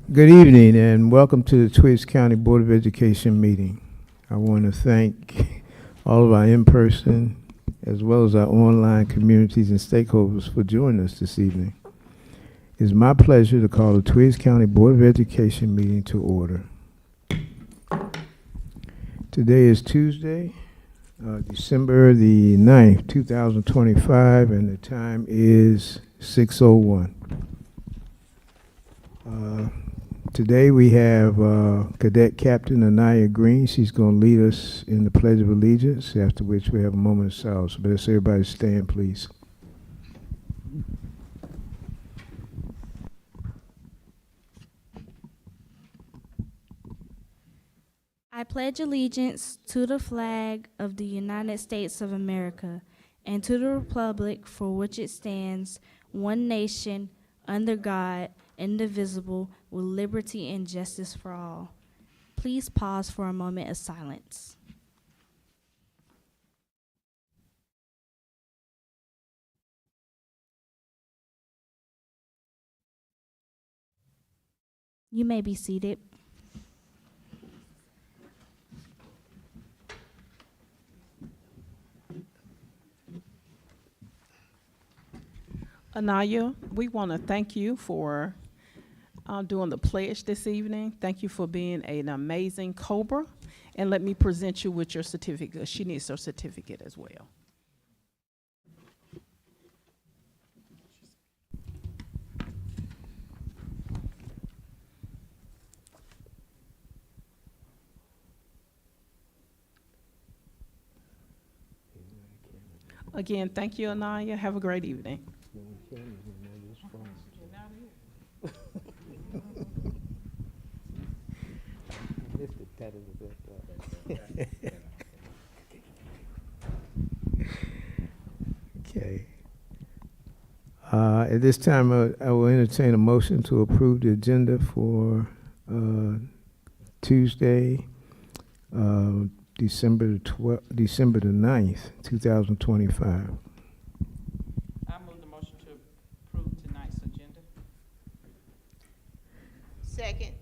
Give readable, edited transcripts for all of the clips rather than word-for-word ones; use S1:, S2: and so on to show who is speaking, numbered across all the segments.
S1: Good evening and welcome to the Twiggs County Board of Education meeting. I want to thank all of our in-person as well as our online communities and stakeholders for joining us this evening. It is my pleasure to call the Twiggs County Board of Education meeting to order. Today is Tuesday, December the 9th, 2025, and the time is 6:01. Today we have Cadet Captain Anaya Green. She's going to lead us in the Pledge of Allegiance, after which we have a moment of silence. So let's everybody stand, please.
S2: I pledge allegiance to the flag of the United States of America and to the republic for which it stands, one nation, under God, indivisible, with liberty and justice for all. Please pause for a moment of silence. You may be seated.
S3: Anaya, we want to thank you for doing the pledge this evening. Thank you for being an amazing Cobra. And let me present you with your certificate. She needs her certificate as well. Again, thank you, Anaya. Have a great evening.
S1: Okay. At this time, I will entertain a motion to approve the agenda for Tuesday, December the 9th, 2025.
S3: I move the motion to approve tonight's agenda.
S4: Second.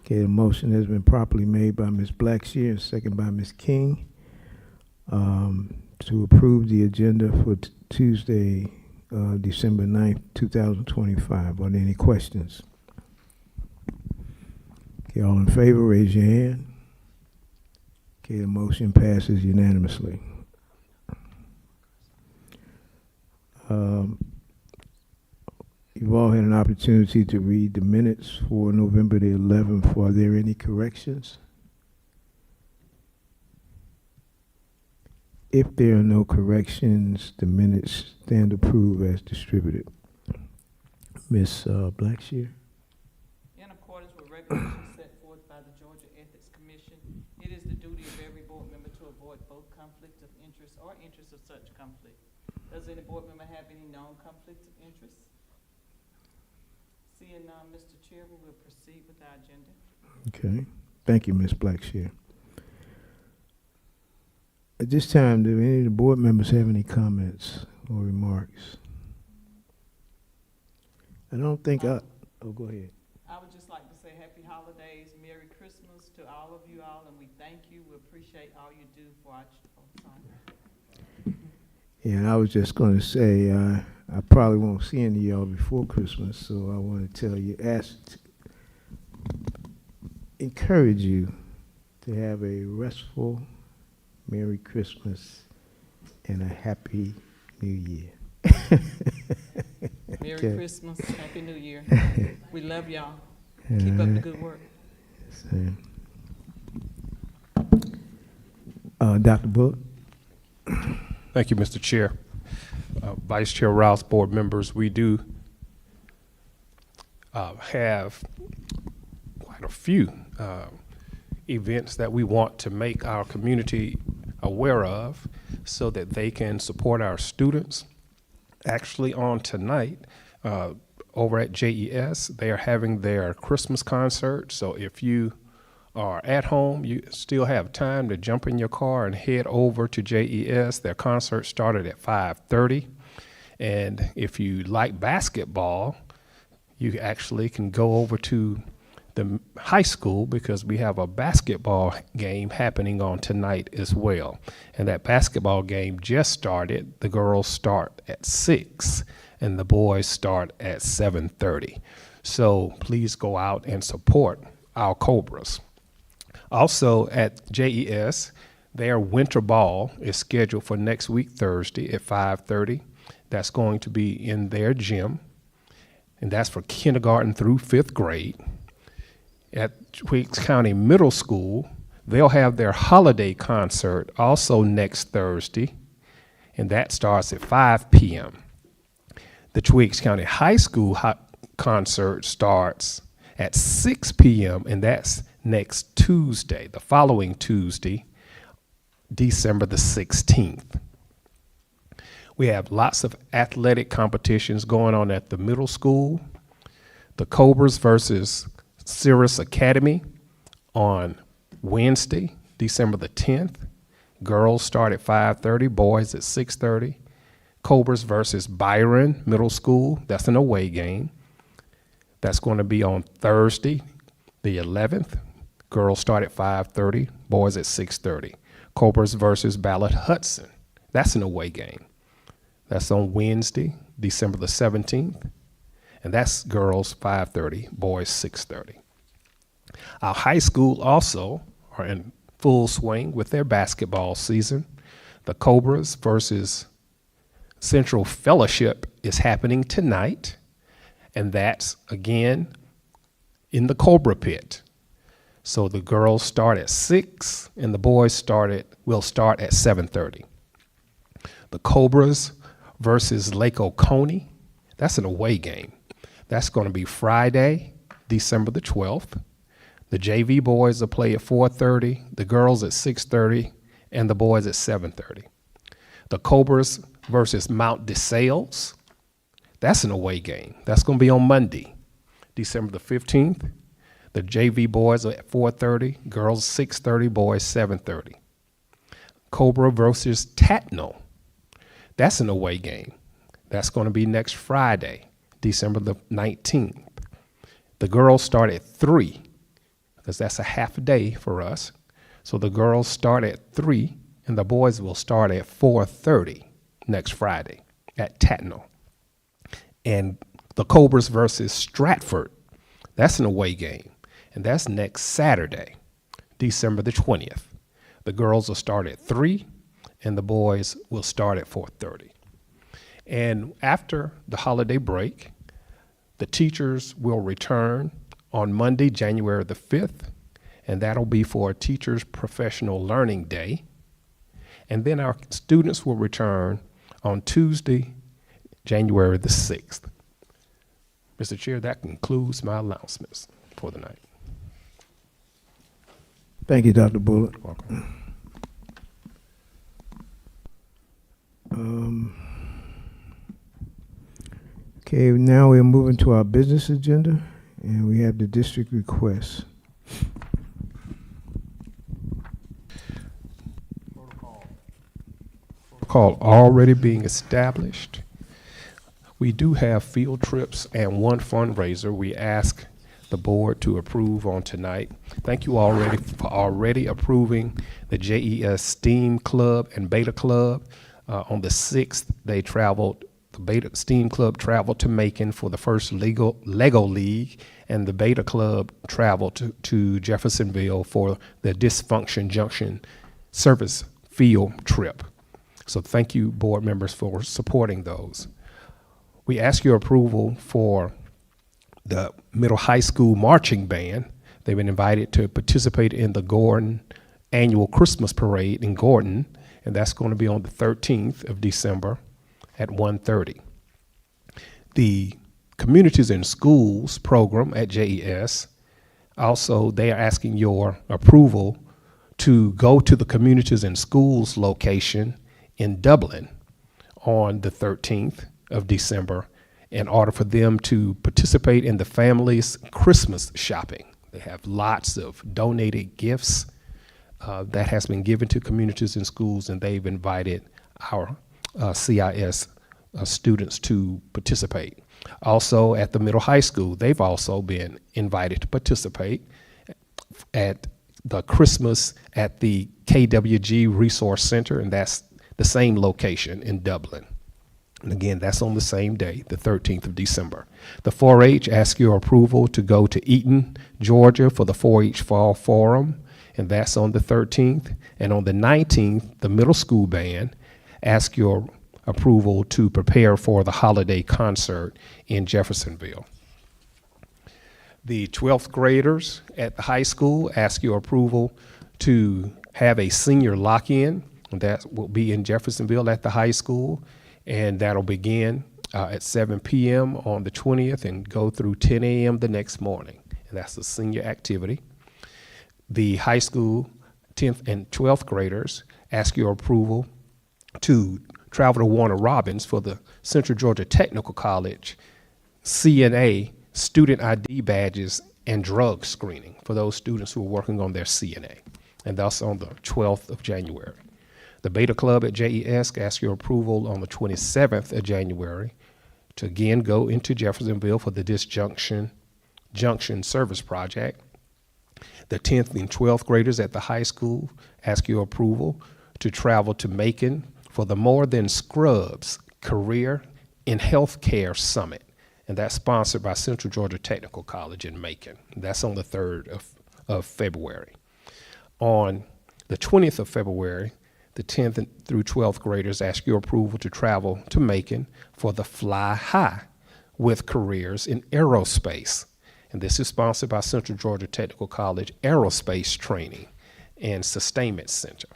S1: Okay, the motion has been properly made by Ms. Blackshear and second by Ms. King to approve the agenda for Tuesday, December 9th, 2025. Are there any questions? Okay, all in favor, raise your hand. Okay, the motion passes unanimously. You've all had an opportunity to read the minutes for November the 11th. Are there any corrections? If there are no corrections, the minutes stand approved as distributed. Ms. Blackshear?
S3: In accordance with regulations set forth by the Georgia Ethics Commission, it is the duty of every board member to avoid both conflict of interest or interest of such conflict. Does any board member have any known conflicts of interest? Seeing none, Mr. Chair, we will proceed with our agenda.
S1: Okay. Thank you, Ms. Blackshear. At this time, do any of the board members have any comments or remarks? I don't think oh, go ahead.
S3: I would just like to say happy holidays, Merry Christmas to all of you all, and we thank you. We appreciate all you do for our children.
S1: Yeah, and I was just going to say, I probably won't see any of y'all before Christmas, so I want to tell you, encourage you to have a restful Merry Christmas and a Happy New Year.
S3: Merry
S1: Okay.
S3: Christmas, Happy New Year. We love y'all. Keep up the good work.
S1: Dr. Bullock?
S5: Thank you, Mr. Chair. Vice Chair Rouse, board members, we do have quite a few events that we want to make our community aware of so that they can support our students. Actually, on tonight, over at JES, they are having their Christmas concert. So if you are at home, you still have time to jump in your car and head over to JES. Their concert started at 5:30. And if you like basketball, you actually can go over to the high school because we have a basketball game happening on tonight as well. And that basketball game just started. The girls start at 6 and the boys start at 7:30. So please go out and support our Cobras. Also at JES, their winter ball is scheduled for next week, Thursday at 5:30. That's going to be in their gym, and that's for kindergarten through 5th grade. At Tweeds County Middle School, they'll have their holiday concert also next Thursday, and that starts at 5 p.m. The Tweeds County High School concert starts at 6 p.m., and that's next Tuesday, the following Tuesday, December the 16th. We have lots of athletic competitions going on at the middle school. The Cobras versus Cirrus Academy on Wednesday, December the 10th. Girls start at 5:30, boys at 6:30. Cobras versus Byron Middle School, that's an away game. That's going to be on Thursday, the 11th. Girls start at 5:30, boys at 6:30. Cobras versus Ballard Hudson, that's an away game. That's on Wednesday, December the 17th, and that's girls 5:30, boys 6:30. Our high school also are in full swing with their basketball season. The Cobras versus Central Fellowship is happening tonight, and that's again in the Cobra Pit. So the girls start at 6 and the boys will start at 7:30. The Cobras versus Lake Oconee, that's an away game. That's going to be Friday, December the 12th. The JV boys will play at 4:30, the girls at 6:30, and the boys at 7:30. The Cobras versus Mount DeSales, that's an away game. That's going to be on Monday, December the 15th. The JV boys are at 4:30, girls 6:30, boys 7:30. Cobra versus Tatnall, that's an away game. That's going to be next Friday, December the 19th. The girls start at 3 because that's a half a day for us. So the girls start at 3 and the boys will start at 4:30 next Friday at Tatnall. And the Cobras versus Stratford, that's an away game. And that's next Saturday, December the 20th. The girls will start at 3 and the boys will start at 4:30. And after the holiday break, the teachers will return on Monday, January the 5th, and that'll be for a Teachers Professional Learning Day. And then our students will return on Tuesday, January the 6th. Mr. Chair, that concludes my announcements for the night.
S1: Thank you, Dr. Bullock.
S5: Welcome.
S1: Okay, now we're moving to our business agenda, and we have the district requests.
S5: Protocol already being established. We do have field trips and one fundraiser we ask the board to approve on tonight. Thank you already for already approving the JES STEAM Club and Beta Club. On the 6th, they traveled. The Beta STEAM Club traveled to Macon for the first Lego League, and the Beta Club traveled to Jeffersonville for the Dysfunction Junction service field trip. So thank you, board members, for supporting those. We ask your approval for the middle high school marching band. They've been invited to participate in the Gordon annual Christmas parade in Gordon, and that's going to be on the 13th of December at 1:30. The Communities in Schools program at JES, also they are asking your approval to go to the Communities in Schools location in Dublin on the 13th of December in order for them to participate in the family's Christmas shopping. They have lots of donated gifts that has been given to Communities in Schools, and they've invited our CIS students to participate. Also at the middle high school, they've also been invited to participate at the Christmas at the KWG Resource Center, and that's the same location in Dublin. And again, that's on the same day, the 13th of December. The 4-H asks your approval to go to Eaton, Georgia for the 4-H Fall Forum, and that's on the 13th. And on the 19th, the middle school band asks your approval to prepare for the holiday concert in Jeffersonville. The 12th graders at the high school ask your approval to have a senior lock-in, and that will be in Jeffersonville at the high school, and that'll begin at 7 p.m. on the 20th and go through 10 a.m. the next morning, and that's the senior activity. The high school 10th and 12th graders ask your approval to travel to Warner Robins for the Central Georgia Technical College CNA student ID badges and drug screening for those students who are working on their CNA, and that's on the 12th of January. The Beta Club at JES asks your approval on the 27th of January to again go into Jeffersonville for the Disjunction Junction Service Project. The 10th and 12th graders at the high school ask your approval to travel to Macon for the More Than Scrubs Career in Healthcare Summit, and that's sponsored by Central Georgia Technical College in Macon. That's on the 3rd of February. On the 20th of February, the 10th through 12th graders ask your approval to travel to Macon for the Fly High with Careers in Aerospace. And this is sponsored by Central Georgia Technical College Aerospace Training and Sustainment Center.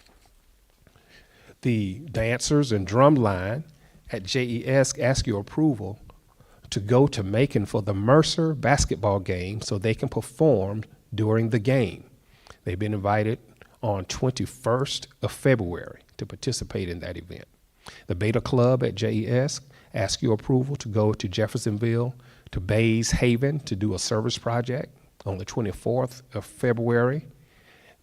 S5: The dancers and drum line at JES ask your approval to go to Macon for the Mercer basketball game so they can perform during the game. They've been invited on 21st of February to participate in that event. The Beta Club at JES asks your approval to go to Jeffersonville to Bays Haven to do a service project on the 24th of February.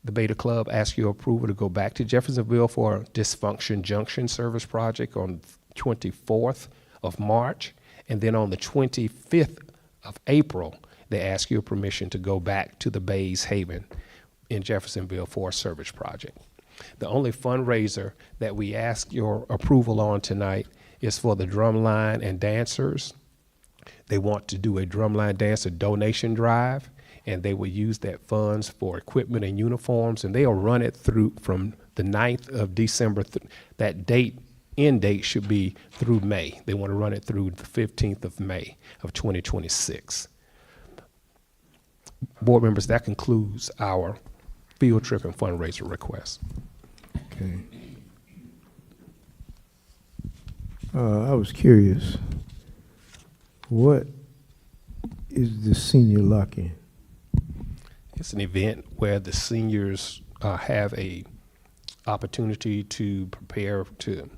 S5: The Beta Club asks your approval to go back to Jeffersonville for a Dysfunction Junction service project on 24th of March. And then on the 25th of April, they ask your permission to go back to the Bays Haven in Jeffersonville for a service project. The only fundraiser that we ask your approval on tonight is for the drumline and dancers. They want to do a drumline dancer donation drive, and they will use that funds for equipment and uniforms, and they'll run it through from the 9th of December. That end date should be through May. They want to run it through the 15th of May of 2026. Board members, that concludes our field trip and fundraiser request.
S1: Okay. I was curious, what is the senior lock-in?
S5: It's an event where the seniors have a opportunity to prepare to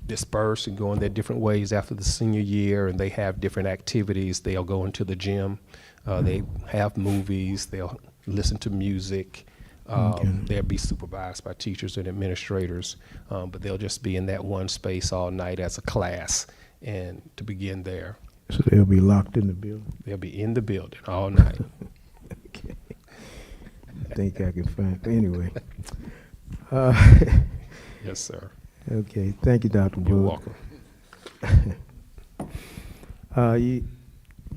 S5: disperse and go in their different ways after the senior year, and they have different activities. They'll go into the gym, they have movies, they'll listen to music. They'll be supervised by teachers and administrators, but they'll just be in that one space all night as a class and to begin there.
S1: So they'll be locked in the building?
S5: They'll be in the building all night.
S1: Okay. I think I can find, anyway.
S5: Yes, sir.
S1: Okay, thank you, Dr.
S5: You're
S1: Bullock.
S5: welcome.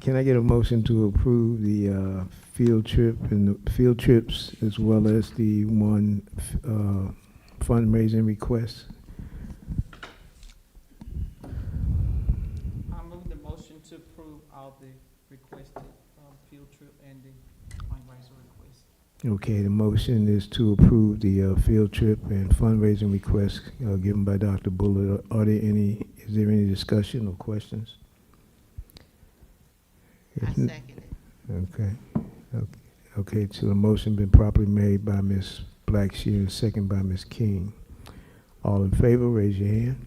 S1: Can I get a motion to approve the field trip and the field trips as well as the one fundraising request?
S3: I move the motion to approve all the requested field trip and the fundraiser request.
S1: Okay, the motion is to approve the field trip and fundraising request given by Dr. Bullard. Is there any discussion or questions?
S4: I second it.
S1: Okay. Okay, so the motion been properly made by Ms. Blackshear and second by Ms. King. All in favor, raise your hand.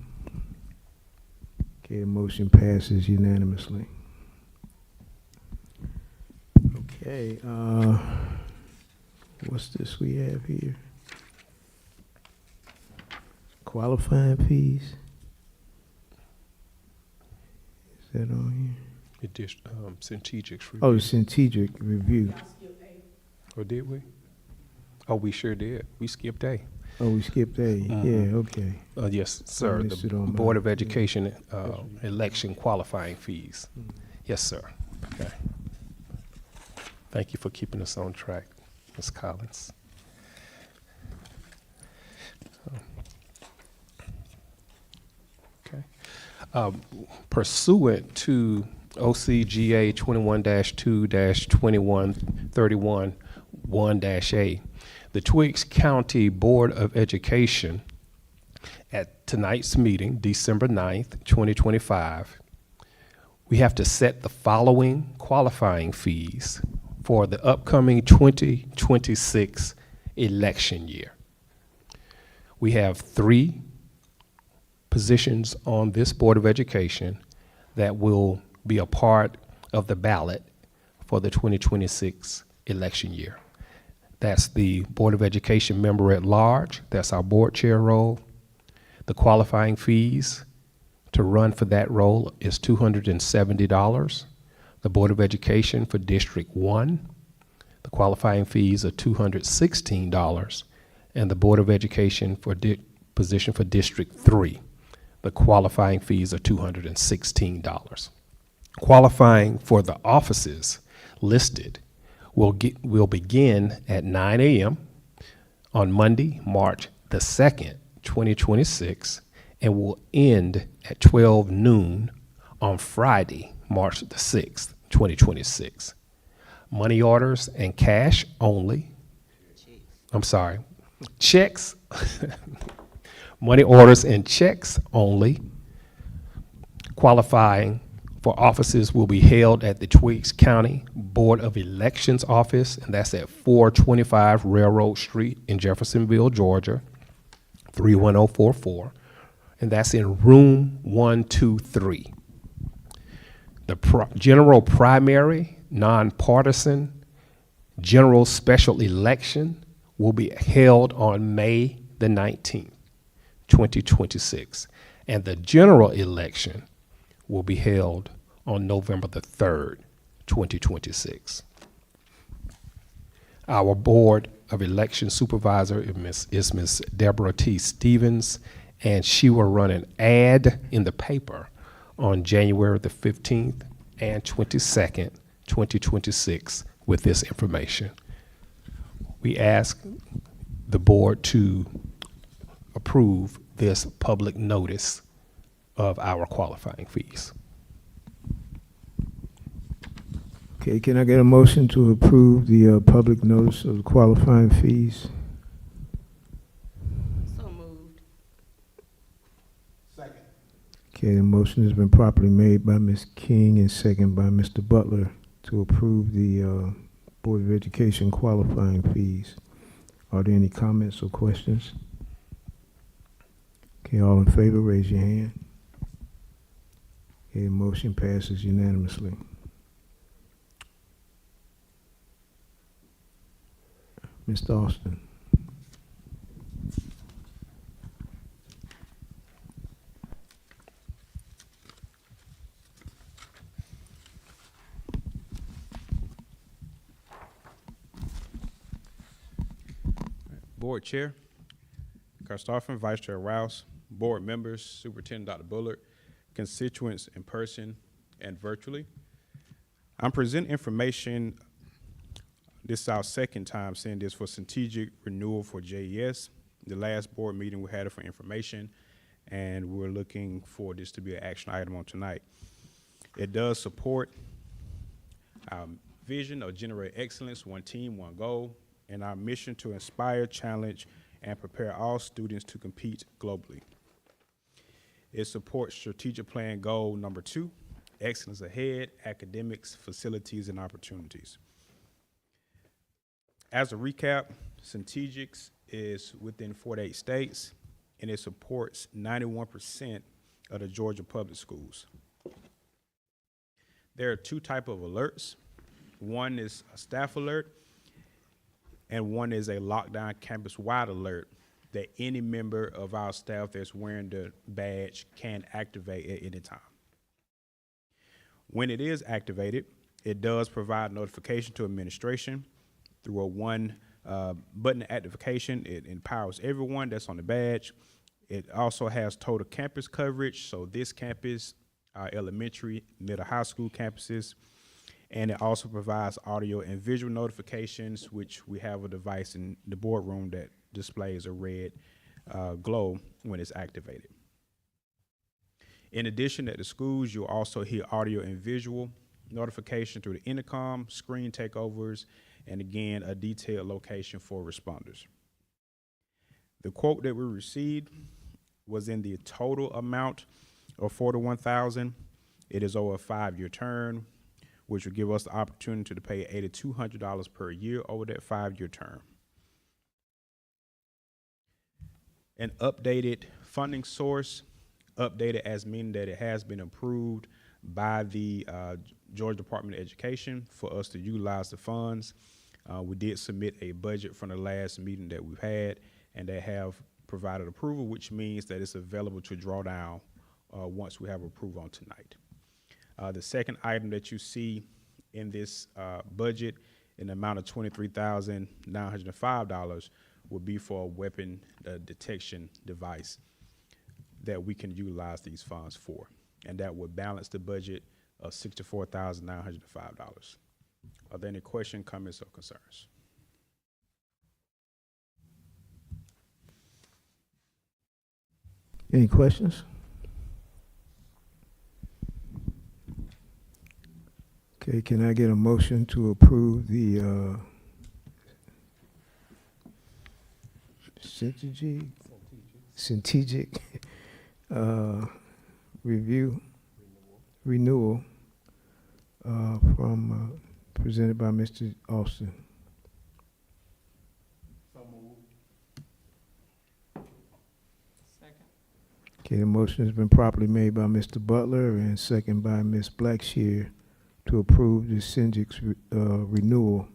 S1: Okay, the motion passes unanimously. Okay, what's this we have here? Qualifying fees? Is that on here?
S5: Strategic
S1: Oh, the
S5: review.
S1: strategic review.
S5: Or did we? Oh, we sure did. We skipped A.
S1: Oh, we skipped A.
S5: Mhm.
S1: Yeah, okay.
S5: Yes, sir.
S1: missed it on
S5: Board
S1: mine.
S5: of
S1: Yeah.
S5: Education election qualifying fees. Yes, sir. Okay. Thank you for keeping us on track, Ms. Collins. Okay. Pursuant to OCGA 21-2-2131-1-A, the Twiggs County Board of Education at tonight's meeting, December 9th, 2025, we have to set the following qualifying fees for the upcoming 2026 election year. We have 3 positions on this Board of Education that will be a part of the ballot for the 2026 election year. That's the Board of Education member at large. That's our board chair role. The qualifying fees to run for that role is $270. The Board of Education for District 1, the qualifying fees are $216. And the Board of Education for position for District 3, the qualifying fees are $216. Qualifying for the offices listed will begin at 9 a.m. on Monday, March the 2nd, 2026, and will end at 12 noon on Friday, March the 6th, 2026. Money orders and cash only. I'm sorry, checks. Money orders and checks only. Qualifying for offices will be held at the Twiggs County Board of Elections office, and that's at 425 Railroad Street in Jeffersonville, Georgia, 31044, and that's in room 123. The general primary, nonpartisan, general special election will be held on May the 19th, 2026, and the general election will be held on November the 3rd, 2026. Our Board of Election Supervisor is Ms. Deborah T. Stevens, and she will run an ad in the paper on January the 15th and 22nd, 2026 with this information. We ask the board to approve this public notice of our qualifying fees.
S1: Okay, can I get a motion to approve the public notice of the qualifying fees?
S4: So moved.
S1: Okay, the motion has been properly made by Ms. King and second by Mr. Butler to approve the Board of Education qualifying fees. Are there any comments or questions? Okay, all in favor, raise your hand. Okay, the motion passes unanimously. Mr. Austin.
S6: Board Chair, Karstoffen, Vice Chair Rouse, board members, Superintendent Dr. Bullard, constituents in person and virtually. I'm presenting information. This is our second time seeing this for strategic renewal for JES. The last board meeting we had it for information, and we're looking for this to be an action item on tonight. It does support our vision of generate excellence, one team, one goal, and our mission to inspire, challenge, and prepare all students to compete globally. It supports strategic plan goal number 2, excellence ahead, academics, facilities, and opportunities. As a recap, Strategics is within 48 states, and it supports 91% of the Georgia public schools. There are 2 types of alerts. One is a staff alert, and one is a lockdown campus-wide alert that any member of our staff that's wearing the badge can activate at any time. When it is activated, it does provide notification to administration through a button activation. It empowers everyone that's on the badge. It also has total campus coverage, so this campus, our elementary, middle, high school campuses, and it also provides audio and visual notifications, which we have a device in the boardroom that displays a red glow when it's activated. In addition, at the schools, you'll also hear audio and visual notification through the intercom, screen takeovers, and again, a detailed location for responders. The quote that we received was in the total amount of $41,000. It is over a 5-year term, which will give us the opportunity to pay $8,200 per year over that 5-year term. An updated funding source, updated as meaning that it has been approved by the Georgia Department of Education for us to utilize the funds. We did submit a budget from the last meeting that we've had, and they have provided approval, which means that it's available to draw down once we have approval on tonight. The second item that you see in this budget in the amount of $23,905 will be for a weapon detection device that we can utilize these funds for. And that would balance the budget of $64,905. Are there any questions, comments, or concerns?
S1: Any questions? Okay, can I get a motion to approve the strategic review renewal from presented by Mr. Austin?
S3: Second.
S1: Okay, the motion has been properly made by Mr. Butler and second by Ms. Blackshear to approve the syndic's renewal.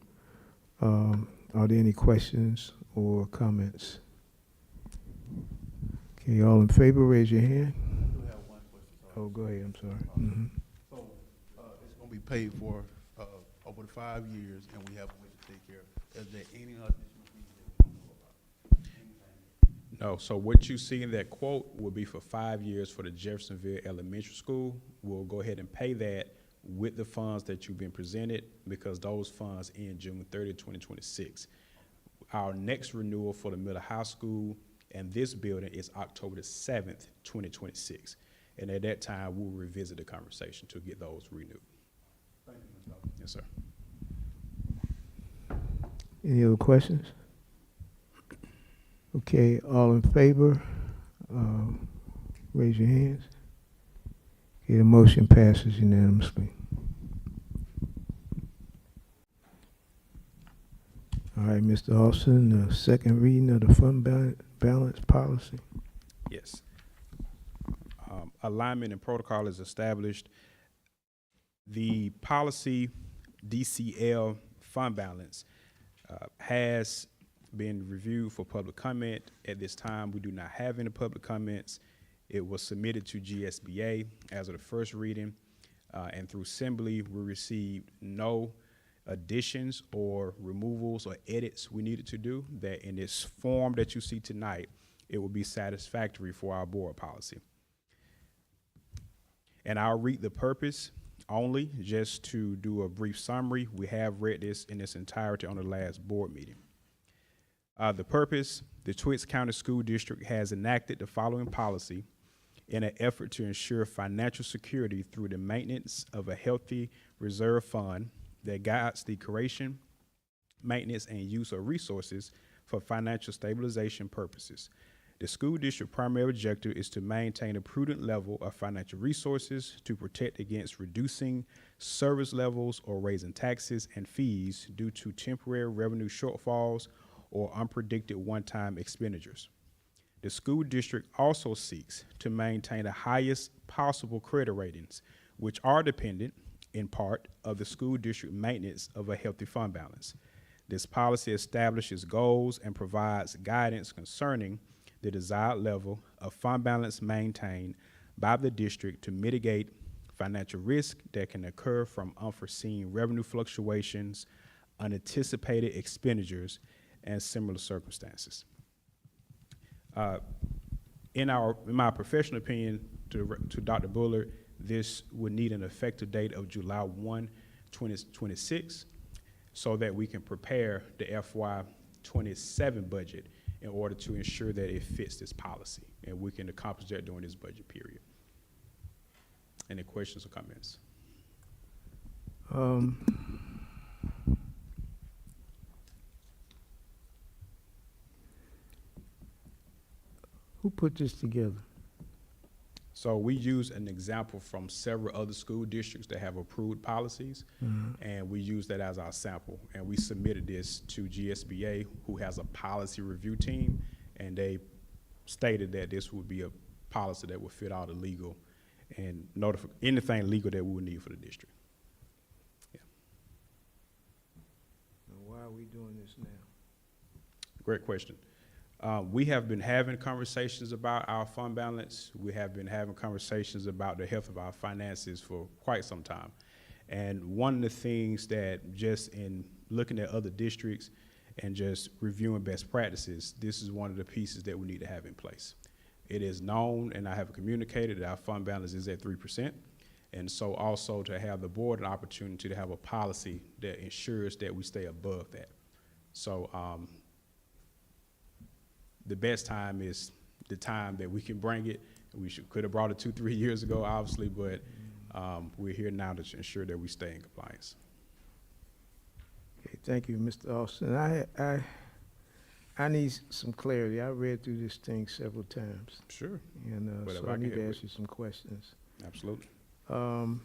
S1: Are there any questions or comments? Okay, all in favor, raise your hand.
S7: I do have one question, sir.
S1: Oh, go ahead, I'm sorry. Mhm.
S7: So, it's gonna be paid for, over the 5 years, and we have a way to take care of it. Is there any additional fees that we don't know about? Anything?
S6: No, so what you see in that quote will be for 5 years for the Jeffersonville Elementary School. We'll go ahead and pay that with the funds that you've been presented, because those funds end June 30, 2026. Our next renewal for the middle high school and this building is October the 7th, 2026. And at that time, we'll revisit the conversation to get those renewed.
S7: Thank you, Mr. Dawson.
S6: Yes, sir.
S1: Any other questions? Okay, all in favor, raise your hands. Okay, the motion passes unanimously. All right, Mr. Austin, the second reading of the fund balance policy.
S6: Yes. Alignment and protocol is established. The policy DCL fund balance has been reviewed for public comment. At this time, we do not have any public comments. It was submitted to GSBA as of the first reading, and through Assembly, we received no additions or removals or edits we needed to do. That in this form that you see tonight, it will be satisfactory for our board policy. And I'll read the purpose only, just to do a brief summary. We have read this in its entirety on the last board meeting. The purpose: the Twiggs County School District has enacted the following policy in an effort to ensure financial security through the maintenance of a healthy reserve fund that guides the creation, maintenance, and use of resources for financial stabilization purposes. The school district's primary objective is to maintain a prudent level of financial resources to protect against reducing service levels or raising taxes and fees due to temporary revenue shortfalls or unpredicted one-time expenditures. The school district also seeks to maintain the highest possible credit ratings, which are dependent, in part, of the school district maintenance of a healthy fund balance. This policy establishes goals and provides guidance concerning the desired level of fund balance maintained by the district to mitigate financial risk that can occur from unforeseen revenue fluctuations, unanticipated expenditures, and similar circumstances. In my professional opinion, to Dr. Bullard, this would need an effective date of July 1, 2026, so that we can prepare the FY 27 budget in order to ensure that it fits this policy, and we can accomplish that during this budget period. Any questions or comments?
S1: Who put this together?
S6: So we use an example from several other school districts that have approved policies, and we use that as our sample. And we submitted this to GSBA, who has a policy review team, and they stated that this would be a policy that would fit all the legal and anything legal that we would need for the district. Yeah.
S1: Now, why are we doing this now?
S6: Great question. We have been having conversations about our fund balance. We have been having conversations about the health of our finances for quite some time. And one of the things that, just in looking at other districts and just reviewing best practices, this is one of the pieces that we need to have in place. It is known, and I have communicated, that our fund balance is at 3%. And so also to have the board an opportunity to have a policy that ensures that we stay above that. So the best time is the time that we can bring it. We could have brought it 2-3 years ago, obviously, but we're here now to ensure that we stay in compliance.
S1: Okay, thank you, Mr. Austin. I need some clarity. I read through this thing several times,
S6: Sure.
S1: and
S6: Whatever
S1: so
S6: I
S1: I
S6: can
S1: need to
S6: help
S1: ask you some questions.
S6: Absolutely.
S1: And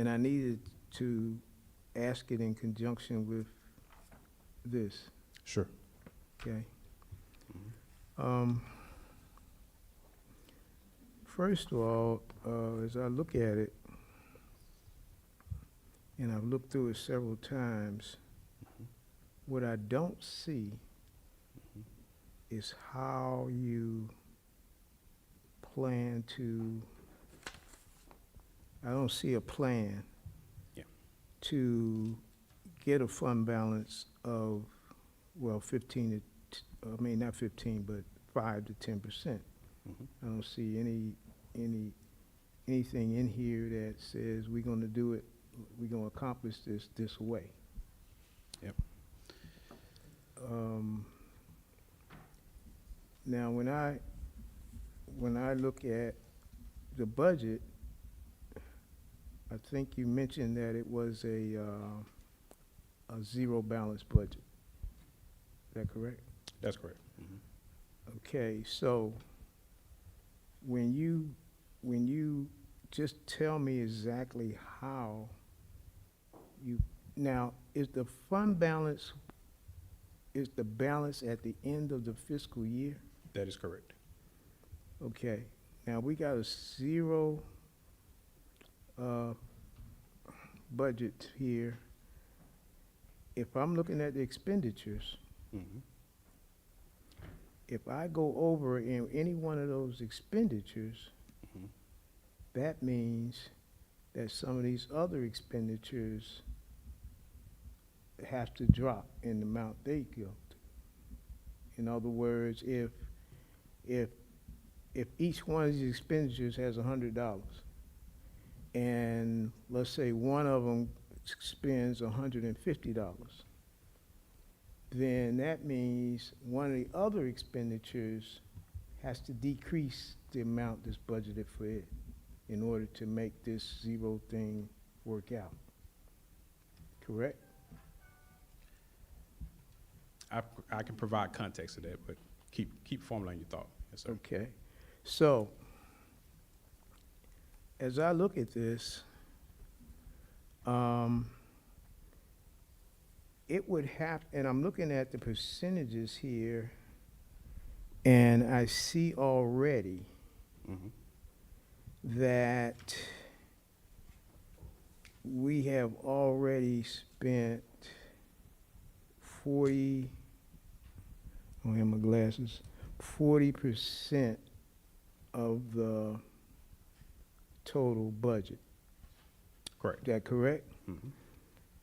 S1: I needed to ask it in conjunction with this,
S6: Sure.
S1: okay? First of all, as I look at it, and I've looked through it several times, what I don't see is how you plan to, I don't see a plan
S6: Yeah.
S1: to get a fund balance of, well, 15 to, I mean, not 15, but 5 to 10%. I don't see anything in here that says we're gonna do it, we're gonna accomplish this way.
S6: Yep.
S1: Now, when I look at the budget, I think you mentioned that it was a zero balance budget. Is that correct?
S6: That's correct.
S1: Okay, so when you just tell me exactly how you, now, is the fund balance, is the balance at the end of the fiscal year?
S6: That is correct.
S1: Okay, now we got a zero budget here. If I'm looking at the expenditures, if I go over in any one of those expenditures, that means that some of these other expenditures have to drop in the amount they go to. In other words, if each one of these expenditures has $100, and let's say one of them spends $150, then that means one of the other expenditures has to decrease the amount that's budgeted for it in order to make this zero thing work out. Correct?
S6: I can provide context to that, but keep formulating your thought. Yes, sir.
S1: Okay. So, as I look at this, it would have, and I'm looking at the percentages here, and I see already that we have already spent 40, I don't have my glasses, 40% of the total budget.
S6: Correct.
S1: Is that correct?
S6: Mhm.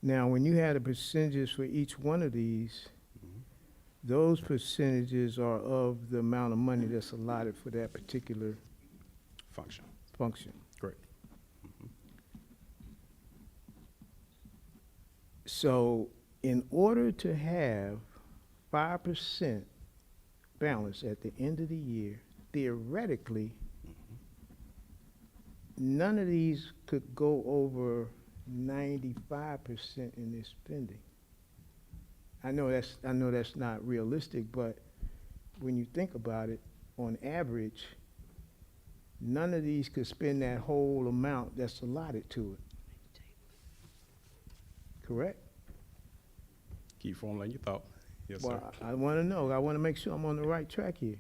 S1: Now, when you had the percentages for each one of these, those percentages are of the amount of money that's allotted for that particular
S6: Function.
S1: function.
S6: Correct.
S1: So in order to have 5% balance at the end of the year, theoretically, none of these could go over 95% in their spending. I know that's not realistic, but when you think about it, on average, none of these could spend that whole amount that's allotted to it. Correct?
S6: Keep formulating your thought. Yes, sir.
S1: Well, I want to know. I want to make sure I'm on the right track here.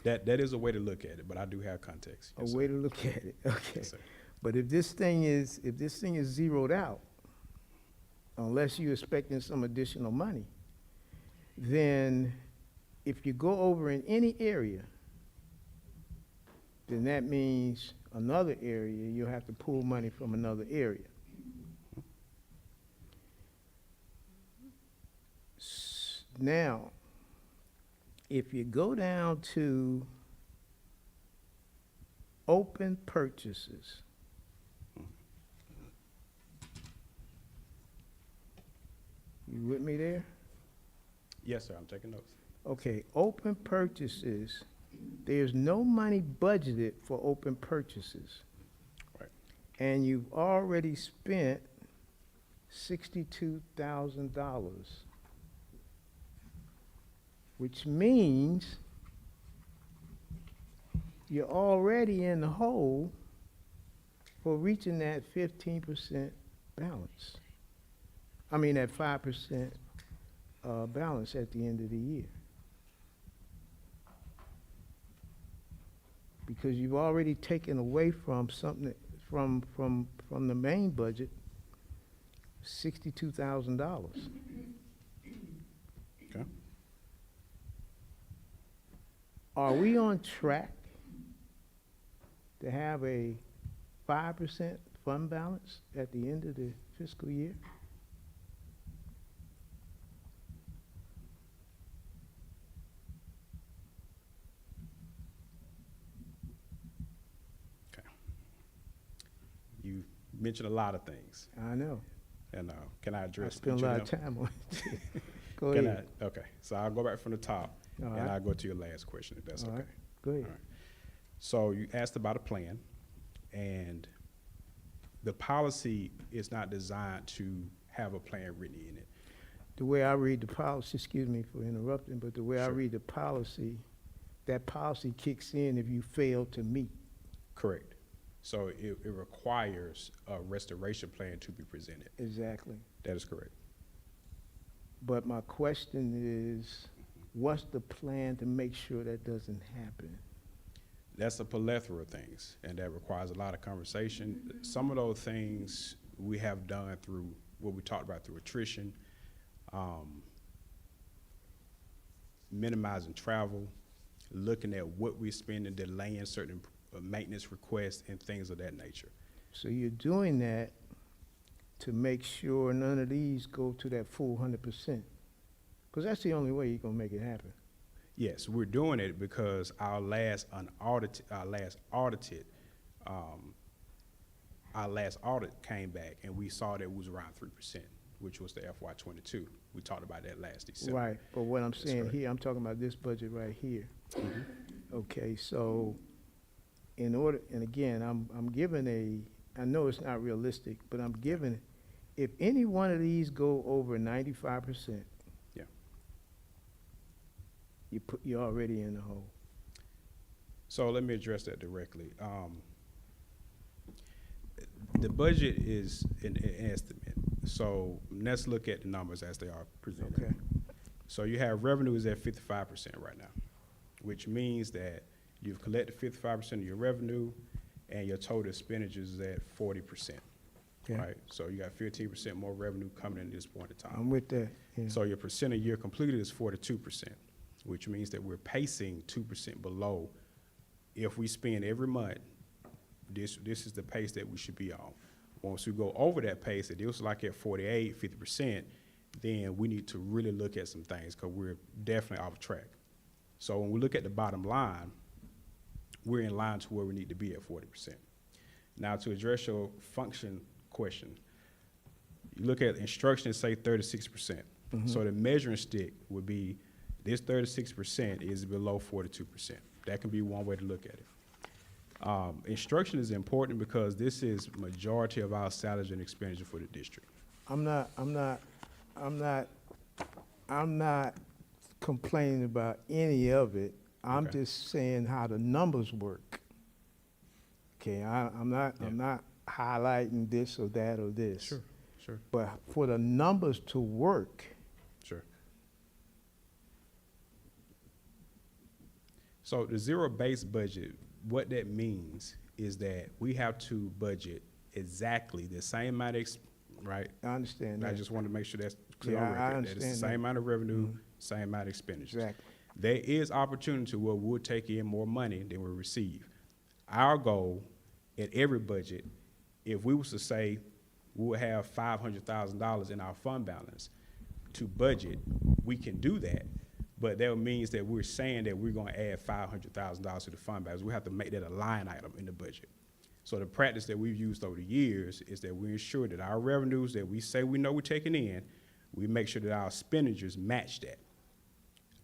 S6: That is a way to look at it, but I do have context.
S1: A
S6: Yes,
S1: way
S6: sir.
S1: to look at it. Okay.
S6: Yes, sir.
S1: But if this thing is zeroed out, unless you're expecting some additional money, then if you go over in any area, then that means another area, you'll have to pull money from another area. Now, if you go down to open purchases, you with me there?
S6: Yes, sir. I'm taking notes.
S1: Okay, open purchases, there's no money budgeted for open purchases.
S6: Right.
S1: And you've already spent $62,000, which means you're already in the hole for reaching that 15% balance. I mean, that 5% balance at the end of the year. Because you've already taken away from something, from the main budget, $62,000.
S6: Okay.
S1: Are we on track to have a 5% fund balance at the end of the fiscal year?
S6: You mentioned a lot of things,
S1: I know.
S6: and can I
S1: I
S6: address
S1: spent
S6: each
S1: a lot
S6: of
S1: of
S6: them?
S1: time on it. Go
S6: Can
S1: ahead.
S6: okay, so I'll go back from the top,
S1: All
S6: and
S1: right.
S6: I'll go to your last question, if that's
S1: All
S6: okay.
S1: right. Go ahead.
S6: All right. So you asked about a plan, and the policy is not designed to have a plan written in it.
S1: The way I read the policy, excuse me for interrupting, but the way I
S6: Sure.
S1: read the policy, that policy kicks in if you fail to meet.
S6: Correct. So it requires a restoration plan to be presented.
S1: Exactly.
S6: That is correct.
S1: But my question is, what's the plan to make sure that doesn't happen?
S6: That's a plethora of things, and that requires a lot of conversation. Some of those things we have done through what we talked about through attrition, minimizing travel, looking at what we spend and delaying certain maintenance requests and things of that nature.
S1: So you're doing that to make sure none of these go to that full 100%. Because that's the only way you're going to make it happen.
S6: Yes, we're doing it because our last audit came back and we saw that it was around 3%, which was the FY '22. We talked about that last December.
S1: Right. But what I'm
S6: That's
S1: saying
S6: correct.
S1: here, I'm talking about this budget right here. Okay, so in order, and again, I'm giving I know it's not realistic, but I'm giving, if any one of these go over 95%,
S6: Yeah.
S1: you're already in the hole.
S6: So let me address that directly. The budget is an estimate. So let's look at the numbers as they are presented.
S1: Okay.
S6: So you have revenues at 55% right now, which means that you've collected 55% of your revenue and your total expenditures is at 40%.
S1: Okay.
S6: Right? So you got 15% more revenue coming in at this point in time.
S1: I'm with that. Yeah.
S6: So your percent of year completed is 42%, which means that we're pacing 2% below. If we spend every month this is the pace that we should be on. Once we go over that pace, if it was like at 48, 50%, then we need to really look at some things because we're definitely off track. So when we look at the bottom line, we're in line to where we need to be at 40%. Now to address your function question, you look at instruction, say 36%. So the measuring stick would be this 36% is below 42%. That can be one way to look at it. Instruction is important because this is majority of our salaries and expenditure for the district.
S1: I'm not complaining about any of it. I'm
S6: Okay.
S1: just saying how the numbers work. Okay, I'm not highlighting this or that or this.
S6: Sure.
S1: But for the numbers to work,
S6: Sure. So the zero-based budget, what that means is that we have to budget exactly the same amount of, right?
S1: I understand
S6: I
S1: that.
S6: just want to make sure that's clear
S1: Yeah,
S6: on
S1: I
S6: record. That
S1: understand
S6: it's the
S1: that.
S6: same amount of revenue, same amount of expenditures.
S1: Exactly.
S6: There is opportunity where we'll take in more money than we receive. Our goal at every budget, if we was to say we would have $500,000 in our fund balance to budget, we can do that. But that means that we're saying that we're going to add $500,000 to the fund balance. We have to make that a line item in the budget. So the practice that we've used over the years is that we ensure that our revenues that we say we know we're taking in, we make sure that our expenditures match that.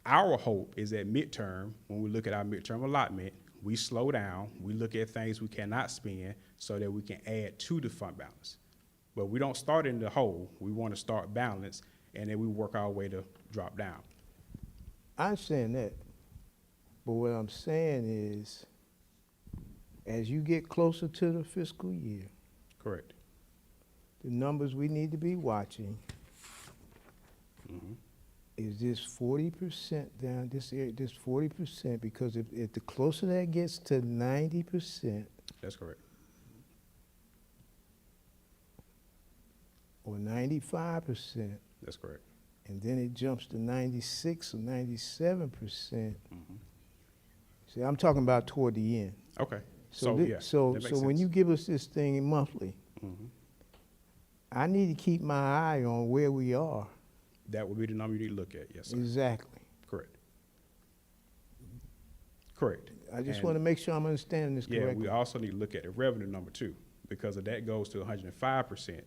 S6: Our hope is that midterm, when we look at our midterm allotment, we slow down, we look at things we cannot spend so that we can add to the fund balance. But we don't start in the hole. We want to start balance, and then we work our way to drop down.
S1: I understand that. But what I'm saying is, as you get closer to the fiscal year,
S6: Correct.
S1: the numbers we need to be watching is this 40% down, this 40%, because if the closer that gets to 90%
S6: That's correct.
S1: or 95%,
S6: That's correct.
S1: and then it jumps to 96 or 97%, see, I'm talking about toward the end.
S6: Okay.
S1: So,
S6: yeah,
S1: so
S6: that makes
S1: when
S6: sense.
S1: you give us this thing monthly, I need to keep my eye on where we are.
S6: That would be the number you need to look at. Yes, sir.
S1: Exactly.
S6: Correct. Correct.
S1: I just
S6: And-
S1: want to make sure I'm understanding this
S6: Yeah,
S1: correctly.
S6: we also need to look at the revenue number too, because if that goes to 105%,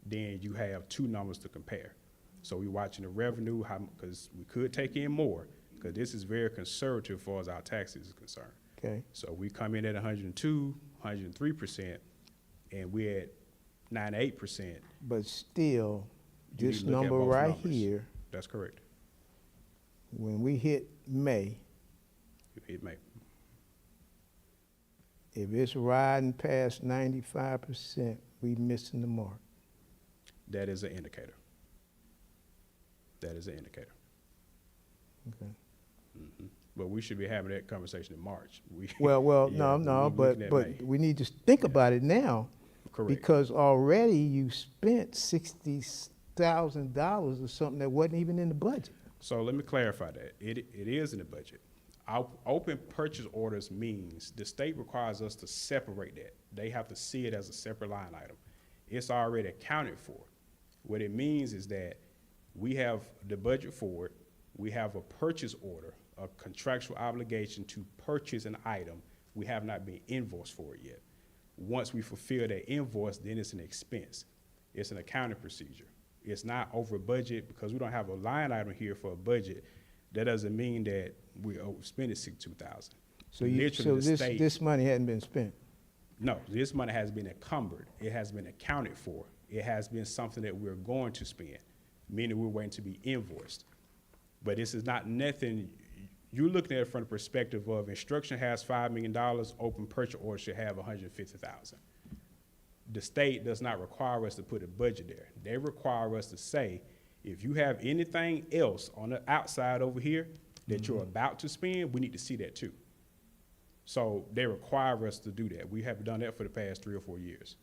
S6: then you have two numbers to compare. So we're watching the revenue, because we could take in more, because this is very conservative as far as our taxes is concerned.
S1: Okay.
S6: So we come in at 102, 103%, and we're at 98%.
S1: But still,
S6: You
S1: this
S6: need to look at
S1: number
S6: both
S1: right
S6: numbers.
S1: here,
S6: That's correct.
S1: when we hit May,
S6: It may.
S1: if it's riding past 95%, we missing the mark.
S6: That is an indicator. That is an indicator.
S1: Okay.
S6: But we should be having that conversation in March.
S1: Well,
S6: Yeah,
S1: no,
S6: we're looking
S1: but
S6: at May.
S1: we need to think about it now.
S6: Correct.
S1: Because already you spent $60,000 or something that wasn't even in the budget.
S6: So let me clarify that. It is in the budget. Our open purchase orders means the state requires us to separate that. They have to see it as a separate line item. It's already accounted for. What it means is that we have the budget for it. We have a purchase order, a contractual obligation to purchase an item. We have not been invoiced for it yet. Once we fulfill that invoice, then it's an expense. It's an accounting procedure. It's not over budget because we don't have a line item here for a budget. That doesn't mean that we overspending $62,000.
S1: So
S6: Literally, the state-
S1: this money hadn't been spent.
S6: No, this money has been encumbered. It has been accounted for. It has been something that we're going to spend, meaning we're waiting to be invoiced. But this is not nothing, you're looking at it from the perspective of instruction has $5 million, open purchase order should have $150,000. The state does not require us to put a budget there. They require us to say, if you have anything else on the outside over here that you're about to spend, we need to see that too. So they require us to do that. We have done that for the past 3 or 4 years.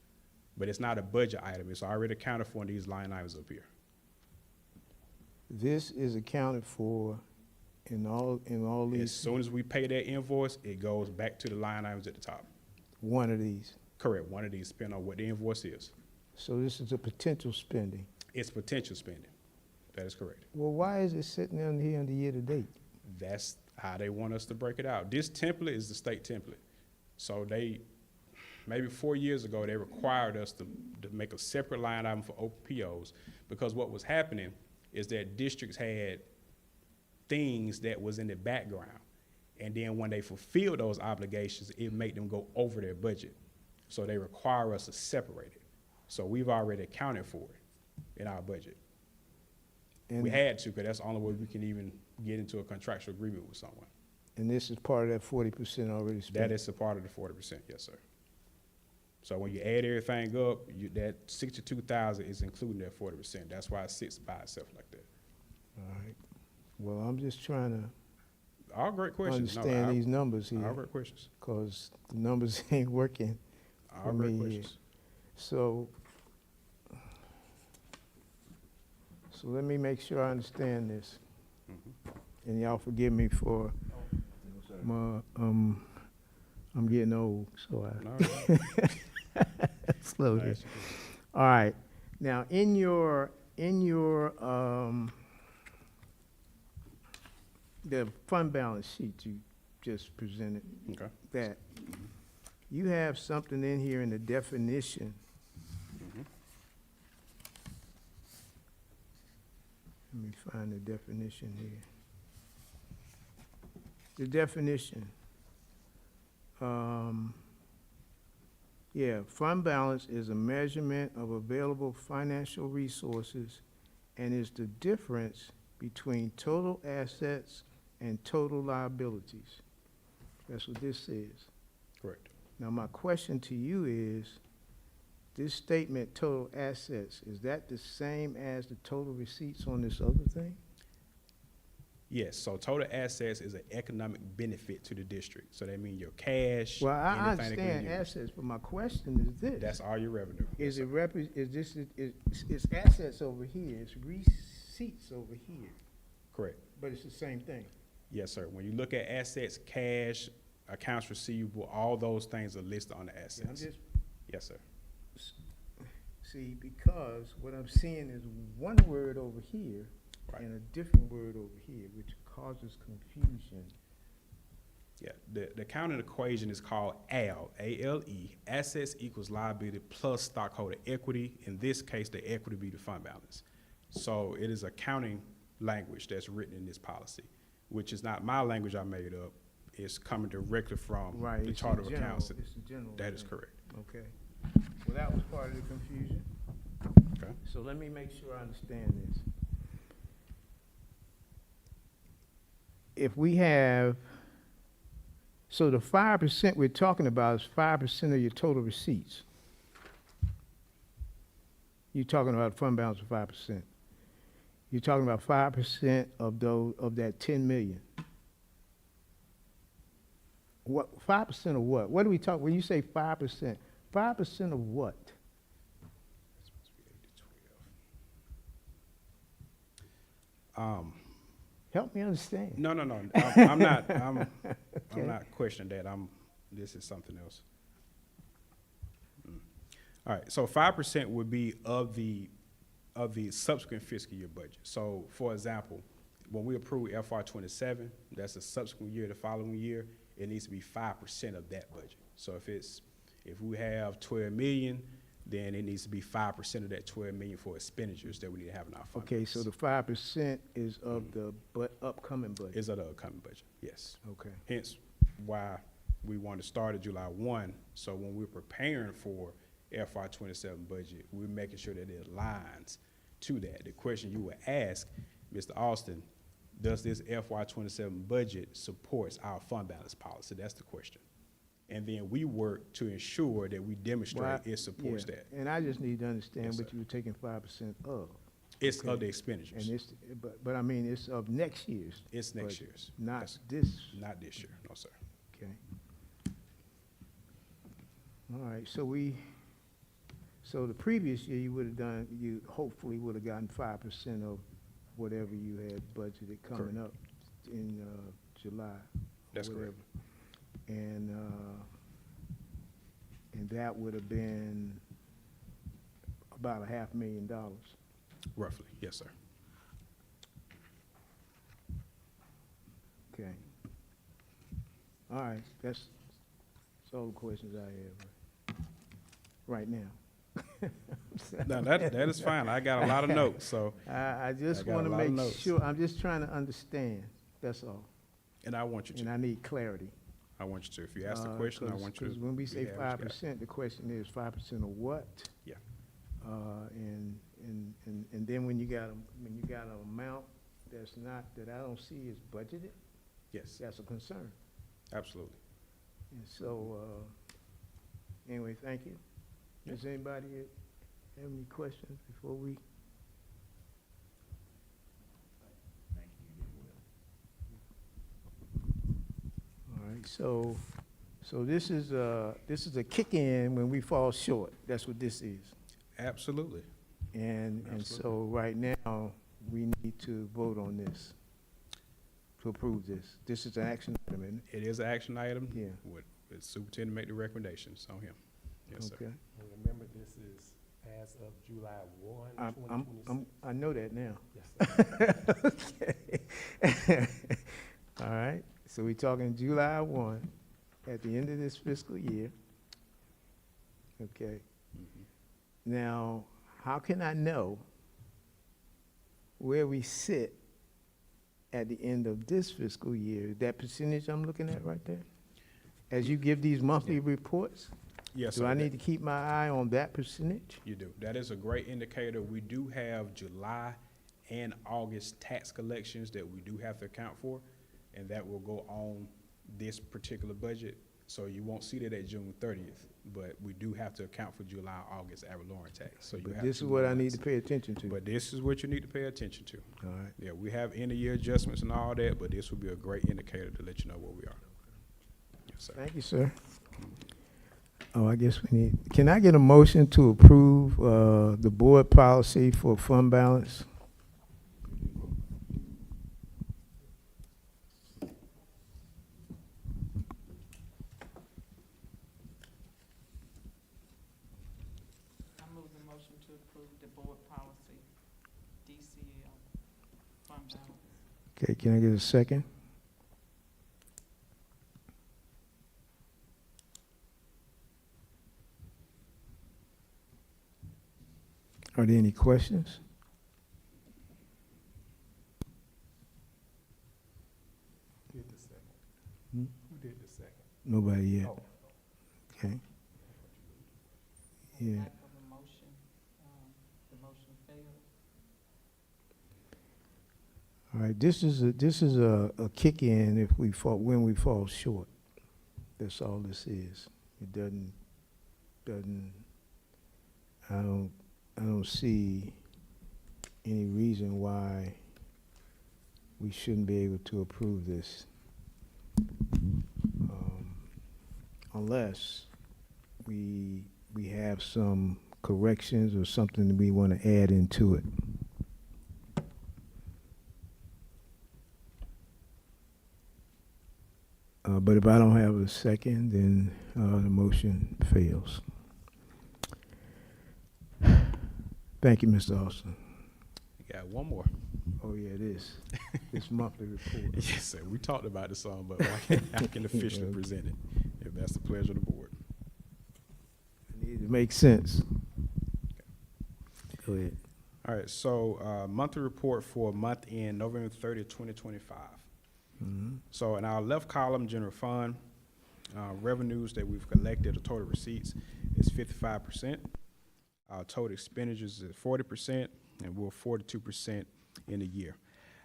S6: But it's not a budget item. It's already accounted for in these line items up here.
S1: This is accounted for in all
S6: As
S1: these.
S6: soon as we pay that invoice, it goes back to the line items at the top.
S1: one of these.
S6: Correct, one of these, depending on what the invoice is.
S1: So this is a potential spending.
S6: It's potential spending. That is correct.
S1: Well, why is it sitting down here on the year-to-date?
S6: That's how they want us to break it out. This template is the state template. So they, maybe 4 years ago, they required us to make a separate line item for open POs, because what was happening is that districts had things that was in the background. And then when they fulfill those obligations, it made them go over their budget. So they require us to separate it. So we've already accounted for it in our budget.
S1: And,
S6: We had to, because that's the only way we can even get into a contractual agreement with someone.
S1: and this is part of that 40% already spent?
S6: That is a part of the 40%, yes, sir. So when you add everything up, that 62,000 is including that 40%. That's why it sits by itself like that.
S1: All right. Well, I'm just trying
S6: All great
S1: to
S6: questions. No,
S1: understand these numbers
S6: all
S1: here,
S6: great questions.
S1: because the numbers ain't working.
S6: All
S1: For
S6: great
S1: me,
S6: questions.
S1: So let me make sure I understand this. And y'all forgive me for my, I'm getting old, so
S6: No,
S1: slow
S6: no,
S1: down.
S6: that's-
S1: All right. Now, in your the fund balance sheet you just presented,
S6: Okay.
S1: that you have something in here in the definition. Let me find the definition here. The definition. Yeah, fund balance is a measurement of available financial resources and is the difference between total assets and total liabilities. That's what this says.
S6: Correct.
S1: Now, my question to you is, this statement, total assets, is that the same as the total receipts on this other thing?
S6: Yes, so total assets is an economic benefit to the district. So that means your cash.
S1: Well, I
S6: anything that can
S1: understand
S6: be used.
S1: assets, but my question is this.
S6: That's all your revenue.
S1: Is
S6: Yes,
S1: it
S6: sir.
S1: it's assets over here, it's receipts over here,
S6: Correct.
S1: but it's the same thing.
S6: Yes, sir. When you look at assets, cash, accounts receivable, all those things are listed on the
S1: I'm
S6: assets.
S1: just,
S6: Yes, sir.
S1: see, because what I'm seeing is one word over here
S6: Right.
S1: and a different word over here, which causes confusion.
S6: Yeah, the accounting equation is called ALE, A-L-E, assets equals liability plus stockholder equity. In this case, the equity be the fund balance. So it is accounting language that's written in this policy, which is not my language I made up. It's coming directly from
S1: Right,
S6: the
S1: it's
S6: Charter
S1: the
S6: of
S1: general,
S6: Accounts.
S1: it's the general.
S6: That is
S1: thing.
S6: correct.
S1: Okay. Well, that was part of the confusion.
S6: Okay.
S1: So let me make sure I understand this. If we have, so the 5% we're talking about is 5% of your total receipts. You're talking about fund balance of 5%. You're talking about 5% of those, of that 10 million. What, 5% of what? What do we talk, when you say 5%, 5% of what? Help me understand.
S6: No, I'm not, I'm
S1: Okay.
S6: not questioning that. This is something else. All right, so 5% would be of the subsequent fiscal year budget. So, for example, when we approve FY '27, that's the subsequent year, the following year, it needs to be 5% of that budget. So if we have 12 million, then it needs to be 5% of that 12 million for expenditures that we need to have in our fund.
S1: Okay, so the 5% is of the upcoming budget?
S6: Is of the upcoming budget, yes.
S1: Okay.
S6: Hence why we want to start at July 1. So when we're preparing for FY '27 budget, we're making sure that it aligns to that. The question you would ask, Mr. Austin, does this FY '27 budget supports our fund balance policy? That's the question. And then we work to ensure that we demonstrate
S1: Well,
S6: it supports
S1: yeah,
S6: that.
S1: and I just need to understand
S6: Yes,
S1: what
S6: sir.
S1: you were taking 5% of.
S6: It's
S1: Okay.
S6: of the expenditures.
S1: And it's, but I mean, it's of next year's.
S6: It's next
S1: budget,
S6: year's.
S1: Not
S6: Yes.
S1: this,
S6: Not this year, no, sir.
S1: okay. All right, so the previous year you would have done, you hopefully would have gotten 5% of whatever you had budgeted coming up in July. or
S6: That's correct.
S1: whatever. And And that would have been about $500,000.
S6: Roughly, yes, sir.
S1: Okay. All right, that's all the questions I have right now.
S6: No, that is fine. I got a lot of notes, so,
S1: I just
S6: I got a
S1: want to
S6: lot of
S1: make
S6: notes.
S1: sure, I'm just trying to understand, that's all.
S6: and I want you
S1: And
S6: to.
S1: I need clarity.
S6: I want you to. If you ask the question, I want you to.
S1: Because when we say
S6: be happy you got it.
S1: 5%, the question is 5% of what?
S6: Yeah.
S1: And then when you got an amount that's not, that I don't see is budgeted,
S6: Yes,
S1: that's a concern.
S6: absolutely.
S1: And so, anyway, thank you.
S6: Yeah.
S1: Does anybody have any questions before we? All right, so this is a kick-in when we fall short. That's what this is.
S6: Absolutely.
S1: And
S6: Absolutely.
S1: so right now, we need to vote on this, to approve this. This is an action item, isn't
S6: It is an action item.
S1: Yeah.
S6: Would the superintendent make the recommendations on him?
S1: it?
S6: Yes, sir.
S1: Okay.
S5: And remember, this is as of July 1, 2026.
S1: I know that now.
S5: Yes, sir.
S1: Okay. All right, so we're talking July 1, at the end of this fiscal year. Okay.
S6: Mhm.
S1: Now, how can I know where we sit at the end of this fiscal year? That percentage I'm looking at right there? As you give these monthly reports,
S6: Yes,
S1: do
S6: sir.
S1: I need to keep my eye on that percentage?
S6: You do. That is a great indicator. We do have July and August tax collections that we do have to account for, and that will go on this particular budget. So you won't see that at June 30th, but we do have to account for July, August ad valorem tax. So you
S1: But
S6: have
S1: this is
S6: 2
S1: what I need
S6: months.
S1: to pay attention to.
S6: But this is what you need to pay attention to.
S1: All right.
S6: Yeah, we have end-of-year adjustments and all that, but this will be a great indicator to let you know where we are. Yes, sir.
S1: Thank you, sir. Oh, I guess we need, can I get a motion to approve the board policy for fund balance?
S3: I move the motion to approve the board policy, DCL, fund balance.
S1: Okay, can I get a second? Are there any questions?
S5: Who did the second?
S1: Hmm?
S5: Who did the second?
S1: Nobody yet.
S5: Oh.
S1: Okay.
S3: On
S1: Yeah.
S3: lack of a motion, the motion fails.
S1: All right, this is a kick-in if we fall, when we fall short. That's all this is. It doesn't, I don't see any reason why we shouldn't be able to approve this. Unless we have some corrections or something that we want to add into it. But if I don't have a second, then the motion fails. Thank you, Mr. Austin.
S6: You got one more.
S1: Oh, yeah, it is. This monthly report.
S6: Yes, sir. We talked about this some, but I can officially
S1: Yeah.
S6: present it, if that's the pleasure of the board.
S1: It needs to make sense. Go ahead.
S6: All right, so monthly report for month end November 30th, 2025.
S1: Mhm.
S6: So in our left column, general fund, revenues that we've collected, the total receipts is 55%. Our total expenditures is 40%, and we're 42% in a year.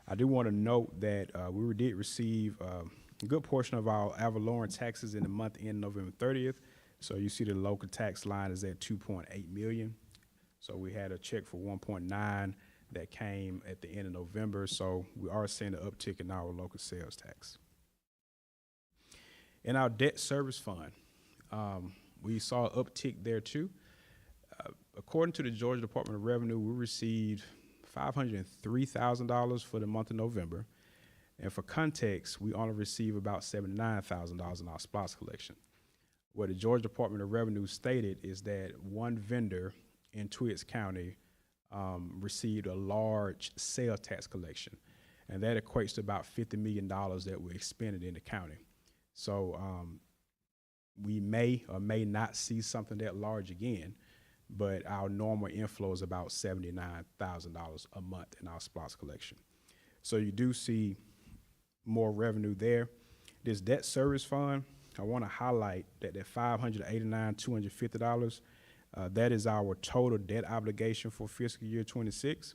S6: I do want to note that we did receive a good portion of our ad valorem taxes in the month end November 30th. So you see the local tax line is at 2.8 million. So we had a check for 1.9 that came at the end of November. So we are seeing an uptick in our local sales tax. In our debt service fund, we saw an uptick there too. According to the Georgia Department of Revenue, we received $503,000 for the month of November. And for context, we only received about $79,000 in our SPOS collection. what the Georgia Department of Revenue stated is that one vendor in Twiggs County received a large sales tax collection, and that equates to about $50 million that were expended in the county. So we may or may not see something that large again, but our normal inflow is about $79,000 a month in our SPLOS collection. So you do see more revenue there. This debt service fund, I want to highlight that $589,250, that is our total debt obligation for fiscal year 26,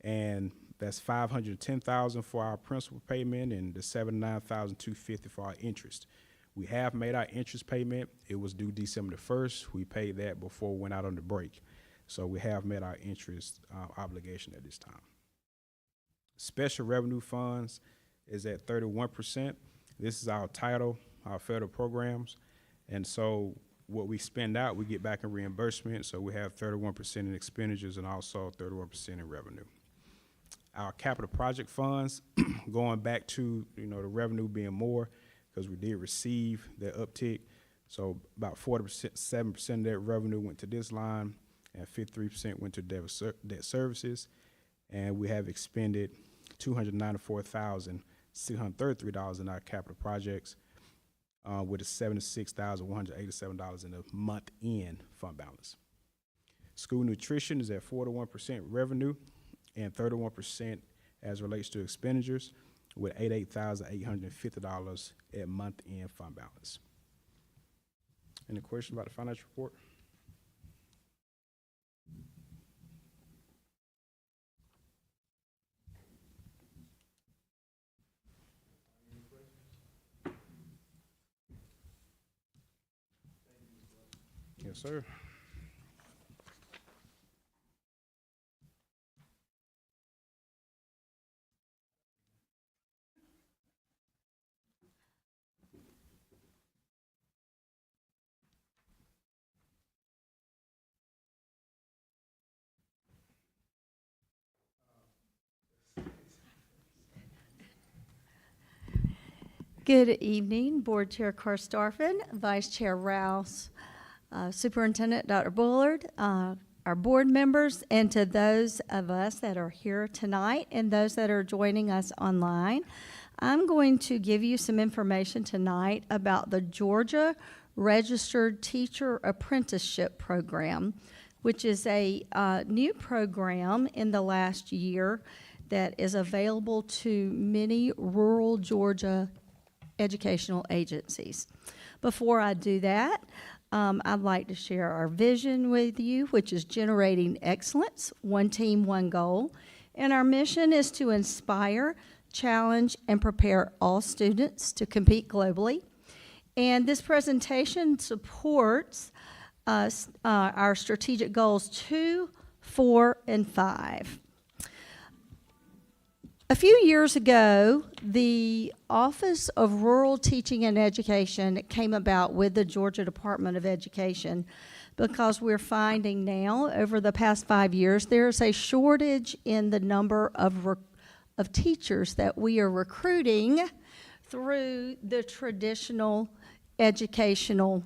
S6: and that's $510,000 for our principal payment and the $79,250 for our interest. We have made our interest payment. It was due December the 1st. We paid that before we went out on the break. So we have met our interest obligation at this time. Special revenue funds is at 31%. This is our title, our federal programs. And so what we spend out, we get back in reimbursement. So we have 31% in expenditures and also 31% in revenue. Our capital project funds, going back to, the revenue being more, because we did receive that uptick. So about 7% of that revenue went to this line, and 53% went to debt services. And we have expended $294,633 in our capital projects, with a $76,187 in the month-end fund balance. School nutrition is at 41% revenue and 31% as relates to expenditures, with $88,850 at month-end fund balance. Any questions about the financial report? Yes, sir.
S8: Good evening, Board Chair Karstafen, Vice Chair Rouse, Superintendent Dr. Bullard, our board members, and to those of us that are here tonight and those that are joining us online. I'm going to give you some information tonight about the Georgia Registered Teacher Apprenticeship Program, which is a new program in the last year that is available to many rural Georgia educational agencies. Before I do that, I'd like to share our vision with you, which is generating excellence, one team, one goal. And our mission is to inspire, challenge, and prepare all students to compete globally. And this presentation supports our strategic goals 2, 4, and 5. A few years ago, the Office of Rural Teaching and Education came about with the Georgia Department of Education because we're finding now, over the past 5 years, there's a shortage in the number of teachers that we are recruiting through the traditional educational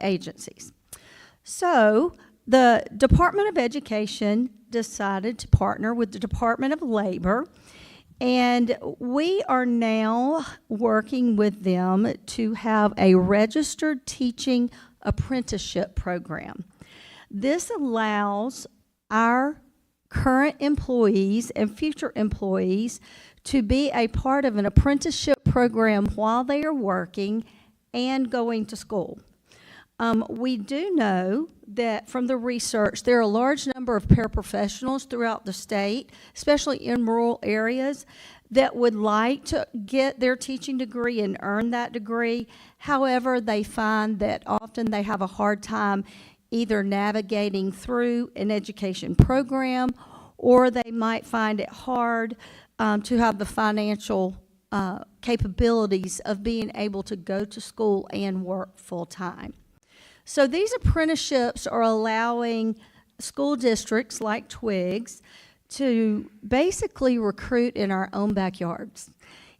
S8: agencies. So the Department of Education decided to partner with the Department of Labor, and we are now working with them to have a registered teaching apprenticeship program. This allows our current employees and future employees to be a part of an apprenticeship program while they are working and going to school. We do know that from the research, there are a large number of paraprofessionals throughout the state, especially in rural areas, that would like to get their teaching degree and earn that degree. However, they find that often they have a hard time either navigating through an education program, or they might find it hard to have the financial capabilities of being able to go to school and work full-time. So these apprenticeships are allowing school districts like Twiggs to basically recruit in our own backyards.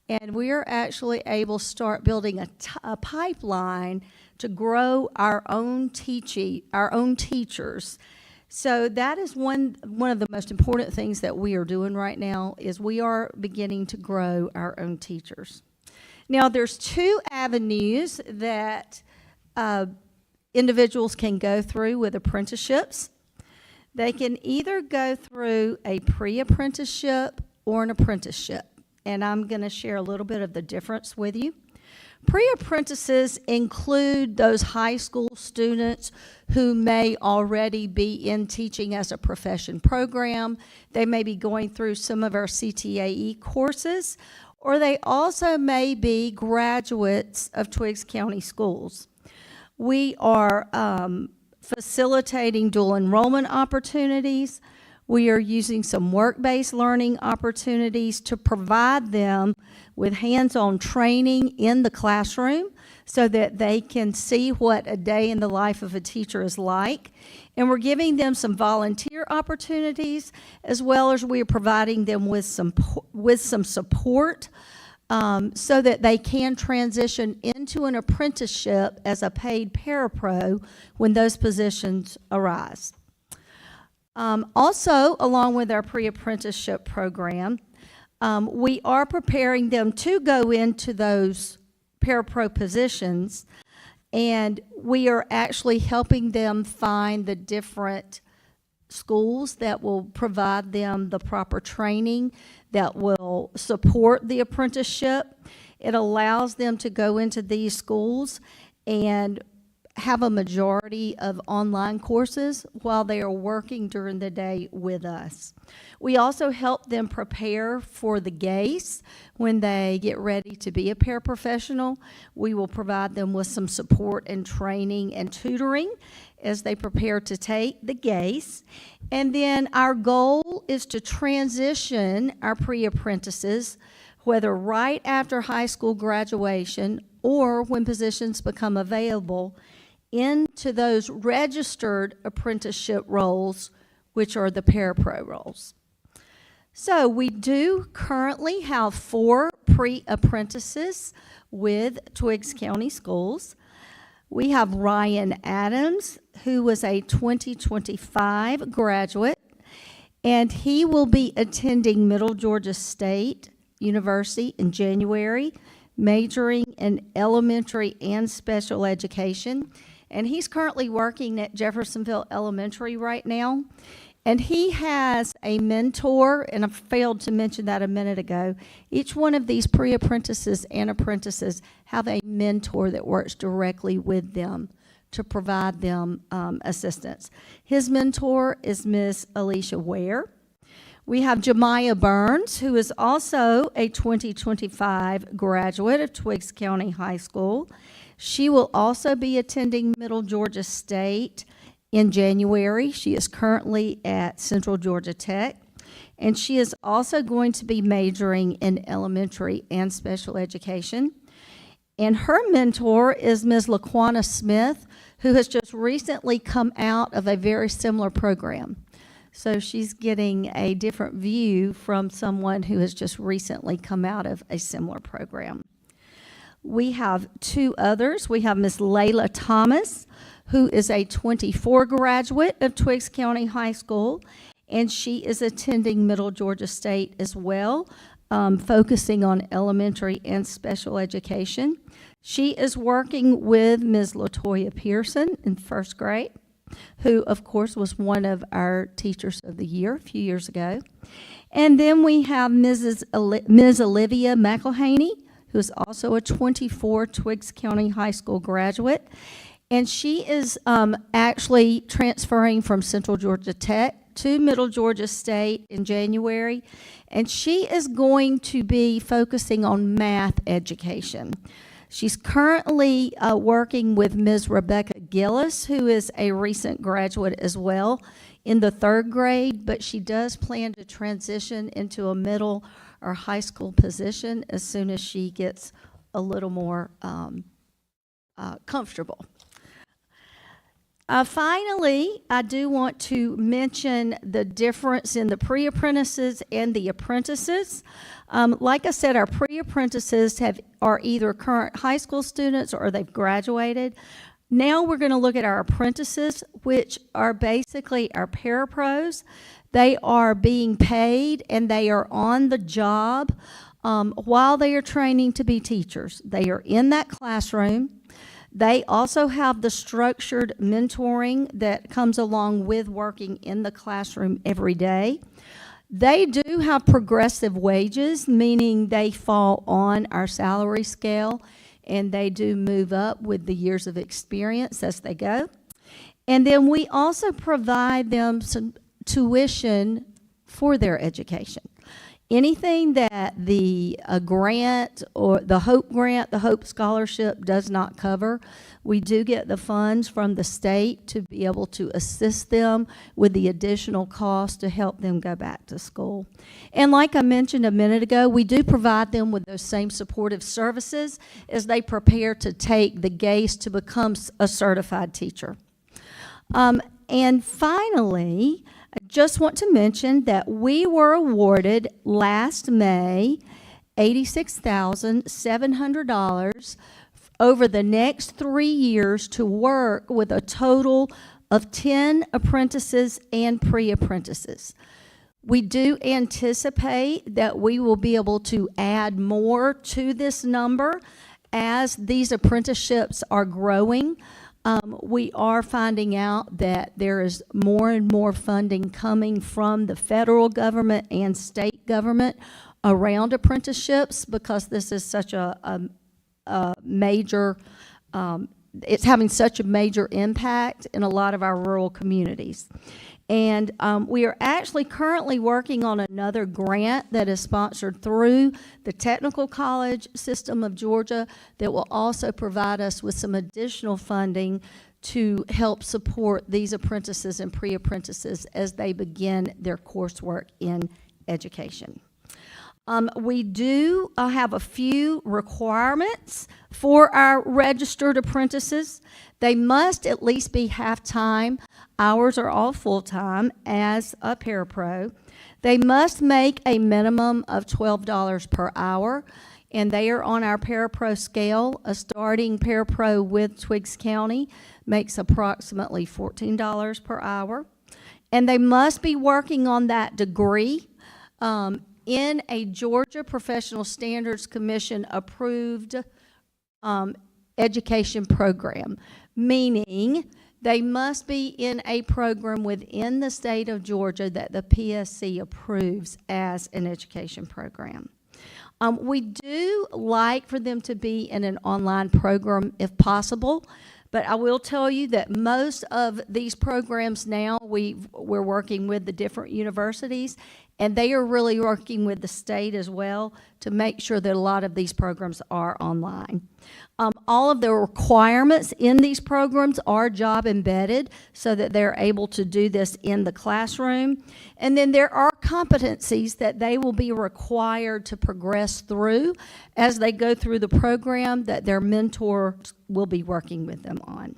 S8: And we are actually able to start building a pipeline to grow our own teachers. So that is one of the most important things that we are doing right now, is we are beginning to grow our own teachers. Now, there's two avenues that individuals can go through with apprenticeships. They can either go through a pre-apprenticeship or an apprenticeship. And I'm going to share a little bit of the difference with you. Pre-apprentices include those high school students who may already be in teaching as a profession program. They may be going through some of our CTAE courses, or they also may be graduates of Twiggs County Schools. We are facilitating dual enrollment opportunities. We are using some work-based learning opportunities to provide them with hands-on training in the classroom so that they can see what a day in the life of a teacher is like. And we're giving them some volunteer opportunities, as well as we are providing them with some support so that they can transition into an apprenticeship as a paid parapro when those positions arise. Also, along with our pre-apprenticeship program, we are preparing them to go into those parapro positions, and we are actually helping them find the different schools that will provide them the proper training that will support the apprenticeship. It allows them to go into these schools and have a majority of online courses while they are working during the day with us. We also help them prepare for the GACE when they get ready to be a paraprofessional. We will provide them with some support and training and tutoring as they prepare to take the GACE. And then our goal is to transition our pre-apprentices, whether right after high school graduation or when positions become available, into those registered apprenticeship roles, which are the parapro roles. So we do currently have 4 pre-apprentices with Twiggs County Schools. We have Ryan Adams, who was a 2025 graduate, and he will be attending Middle Georgia State University in January, majoring in elementary and special education. And he's currently working at Jeffersonville Elementary right now. And he has a mentor, and I failed to mention that a minute ago. Each one of these pre-apprentices and apprentices have a mentor that works directly with them to provide them assistance. His mentor is Ms. Alicia Ware. We have Jemiah Burns, who is also a 2025 graduate of Twiggs County High School. She will also be attending Middle Georgia State in January. She is currently at Central Georgia Tech, and she is also going to be majoring in elementary and special education. And her mentor is Ms. LaQuana Smith, who has just recently come out of a very similar program. So she's getting a different view from someone who has just recently come out of a similar program. We have 2 others. We have Ms. Layla Thomas, who is a 24 graduate of Twiggs County High School, and she is attending Middle Georgia State as well, focusing on elementary and special education. She is working with Ms. LaToya Pearson in 1st grade, who, of course, was one of our Teachers of the Year a few years ago. And then we have Ms. Olivia McElhaney, who is also a 24 Twiggs County High School graduate. And she is actually transferring from Central Georgia Tech to Middle Georgia State in January. And she is going to be focusing on math education. She's currently working with Ms. Rebecca Gillis, who is a recent graduate as well in the 3rd grade, but she does plan to transition into a middle or high school position as soon as she gets a little more comfortable. Finally, I do want to mention the difference in the pre-apprentices and the apprentices. Like I said, our pre-apprentices are either current high school students or they've graduated. Now we're going to look at our apprentices, which are basically our parapros. They are being paid and they are on the job while they are training to be teachers. They are in that classroom. They also have the structured mentoring that comes along with working in the classroom every day. They do have progressive wages, meaning they fall on our salary scale, and they do move up with the years of experience as they go. And then we also provide them some tuition for their education. Anything that the grant or the Hope Grant, the Hope Scholarship does not cover, we do get the funds from the state to be able to assist them with the additional cost to help them go back to school. And like I mentioned a minute ago, we do provide them with those same supportive services as they prepare to take the GACE to become a certified teacher. And finally, I just want to mention that we were awarded last May $86,700 over the next 3 years to work with a total of 10 apprentices and pre-apprentices. We do anticipate that we will be able to add more to this number as these apprenticeships are growing. We are finding out that there is more and more funding coming from the federal government and state government around apprenticeships because this is such a major, it's having such a major impact in a lot of our rural communities. And we are actually currently working on another grant that is sponsored through the Technical College System of Georgia that will also provide us with some additional funding to help support these apprentices and pre-apprentices as they begin their coursework in education. We do have a few requirements for our registered apprentices. They must at least be half-time. Ours are all full-time as a parapro. They must make a minimum of $12 per hour, and they are on our parapro scale. A starting parapro with Twiggs County makes approximately $14 per hour. And they must be working on that degree in a Georgia Professional Standards Commission approved education program, meaning they must be in a program within the state of Georgia that the PSC approves as an education program. We do like for them to be in an online program if possible, but I will tell you that most of these programs now, we're working with the different universities, and they are really working with the state as well to make sure that a lot of these programs are online. All of the requirements in these programs are job embedded so that they're able to do this in the classroom. And then there are competencies that they will be required to progress through as they go through the program that their mentor will be working with them on.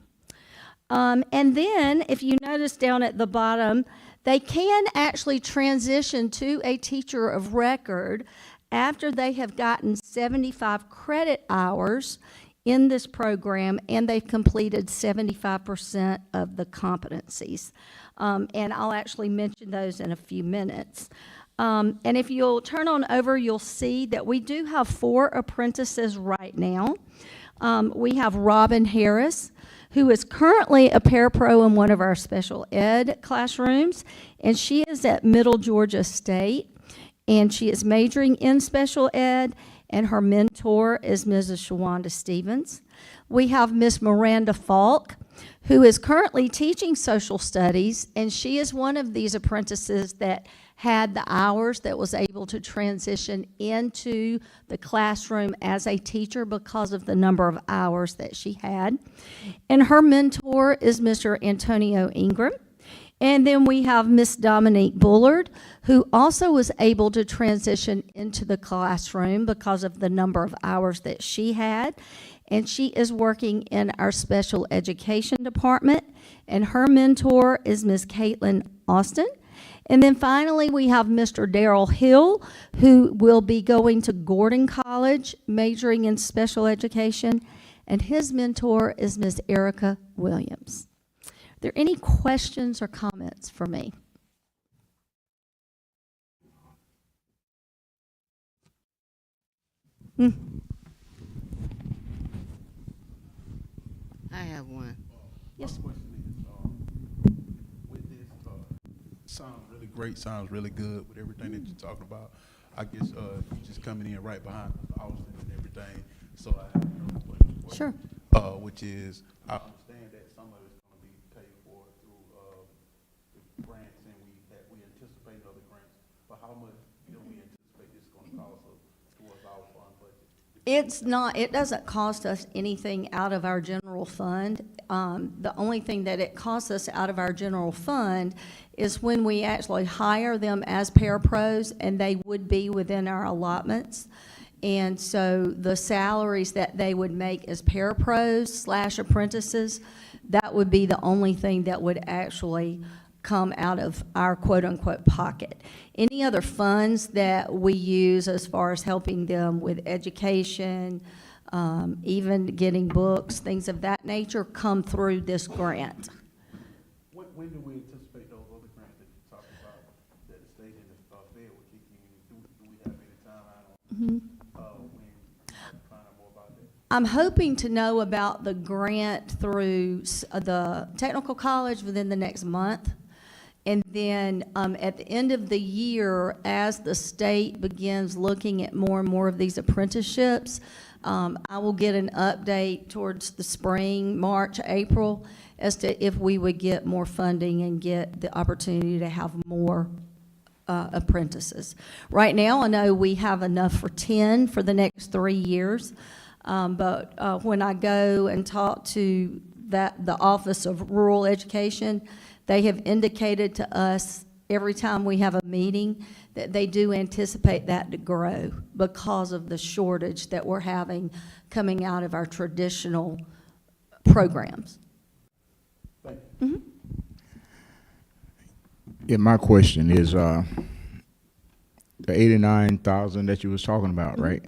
S8: And then if you notice down at the bottom, they can actually transition to a teacher of record after they have gotten 75 credit hours in this program and they've completed 75% of the competencies. And I'll actually mention those in a few minutes. And if you'll turn on over, you'll see that we do have 4 apprentices right now. We have Robin Harris, who is currently a parapro in one of our special ed classrooms, and she is at Middle Georgia State, and she is majoring in special ed, and her mentor is Mrs. Shawanda Stevens. We have Miss Miranda Falk, who is currently teaching social studies, and she is one of these apprentices that had the hours that was able to transition into the classroom as a teacher because of the number of hours that she had. And her mentor is Mr. Antonio Ingram. And then we have Miss Dominique Bullard, who also was able to transition into the classroom because of the number of hours that she had. And she is working in our special education department. And her mentor is Miss Caitlin Austin. And then finally, we have Mr. Darrell Hill, who will be going to Gordon College, majoring in special education. And his mentor is Miss Erica Williams. Are there any questions or comments for me?
S4: I have one.
S8: Yes.
S7: My question is, with this, sounds really great, sounds really good with everything that you're talking about. I guess, you just coming in right behind Austin and everything, so I have another question.
S8: Sure.
S7: Which is, I understand that some of it's gonna be paid for through, the grants, and we anticipate other grants, but how much do we anticipate this is gonna cost us towards our fund budget?
S8: It doesn't cost us anything out of our general fund. The only thing that it costs us out of our general fund is when we actually hire them as parapros, and they would be within our allotments. And so the salaries that they would make as parapros / apprentices, that would be the only thing that would actually come out of our quote-unquote pocket. Any other funds that we use as far as helping them with education, even getting books, things of that nature, come through this grant.
S7: When do we anticipate those other grants that you talked about, that the state and the Fed will kick in? Do we have any timeline on, when you find out more about that?
S8: I'm hoping to know about the grant through the technical college within the next month. And then at the end of the year, as the state begins looking at more and more of these apprenticeships, I will get an update towards the spring, March, April, as to if we would get more funding and get the opportunity to have more apprentices. Right now, I know we have enough for 10 for the next 3 years. But when I go and talk to the Office of Rural Education, they have indicated to us every time we have a meeting that they do anticipate that to grow because of the shortage that we're having coming out of our traditional programs.
S9: Yeah, my question is, the 89,000 that you was talking about, right?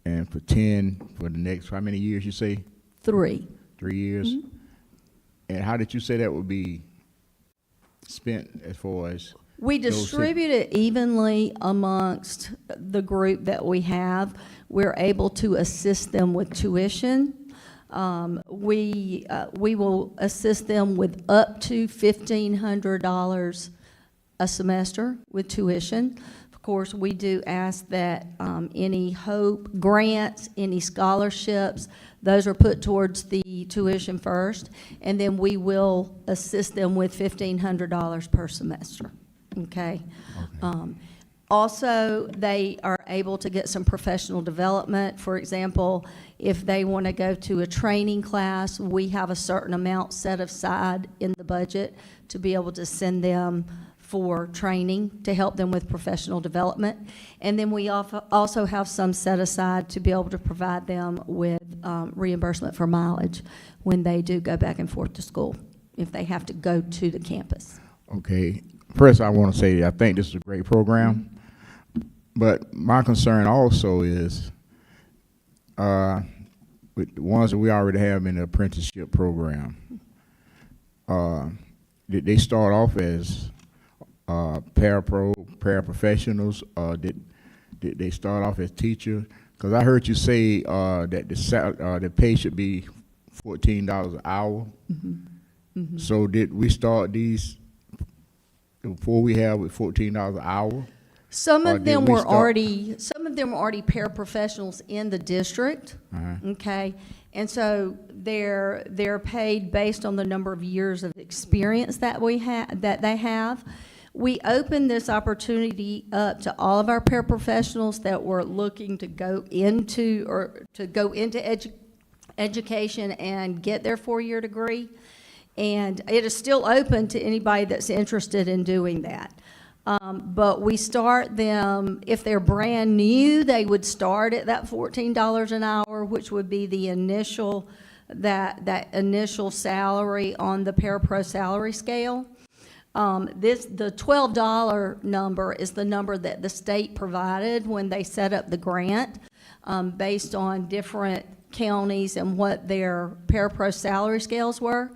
S9: And for 10, for the next, how many years you say?
S8: 3.
S9: 3 years? And how did you say that would be spent as far as?
S8: We
S9: those
S8: distribute it evenly amongst the group that we have. We're able to assist them with tuition. We will assist them with up to $1,500 a semester with tuition. Of course, we do ask that any HOPE grants, any scholarships, those are put towards the tuition first, and then we will assist them with $1,500 per semester. Okay. Also, they are able to get some professional development. For example, if they want to go to a training class, we have a certain amount set aside in the budget to be able to send them for training to help them with professional development. And then we also have some set aside to be able to provide them with reimbursement for mileage when they do go back and forth to school, if they have to go to the campus.
S9: Okay. First, I want to say I think this is a great program, but my concern also is with the ones that we already have in the apprenticeship program. Did they start off as paraprofessionals, or did they start off as teachers? Because I heard you say that the pay should be $14 an hour. So did we start these before we have with $14 an hour?
S8: Some
S9: Or
S8: of
S9: did
S8: them
S9: we
S8: were
S9: start-
S8: already paraprofessionals in the district. Okay, and so they're paid based on the number of years of experience that they have. We opened this opportunity up to all of our paraprofessionals that were looking to go into education and get their 4-year degree. And it is still open to anybody that's interested in doing that. But we start them, if they're brand new, they would start at that $14 an hour, which would be the initial, that initial salary on the parapro salary scale. The $12 number is the number that the state provided when they set up the grant, based on different counties and what their parapro salary scales were.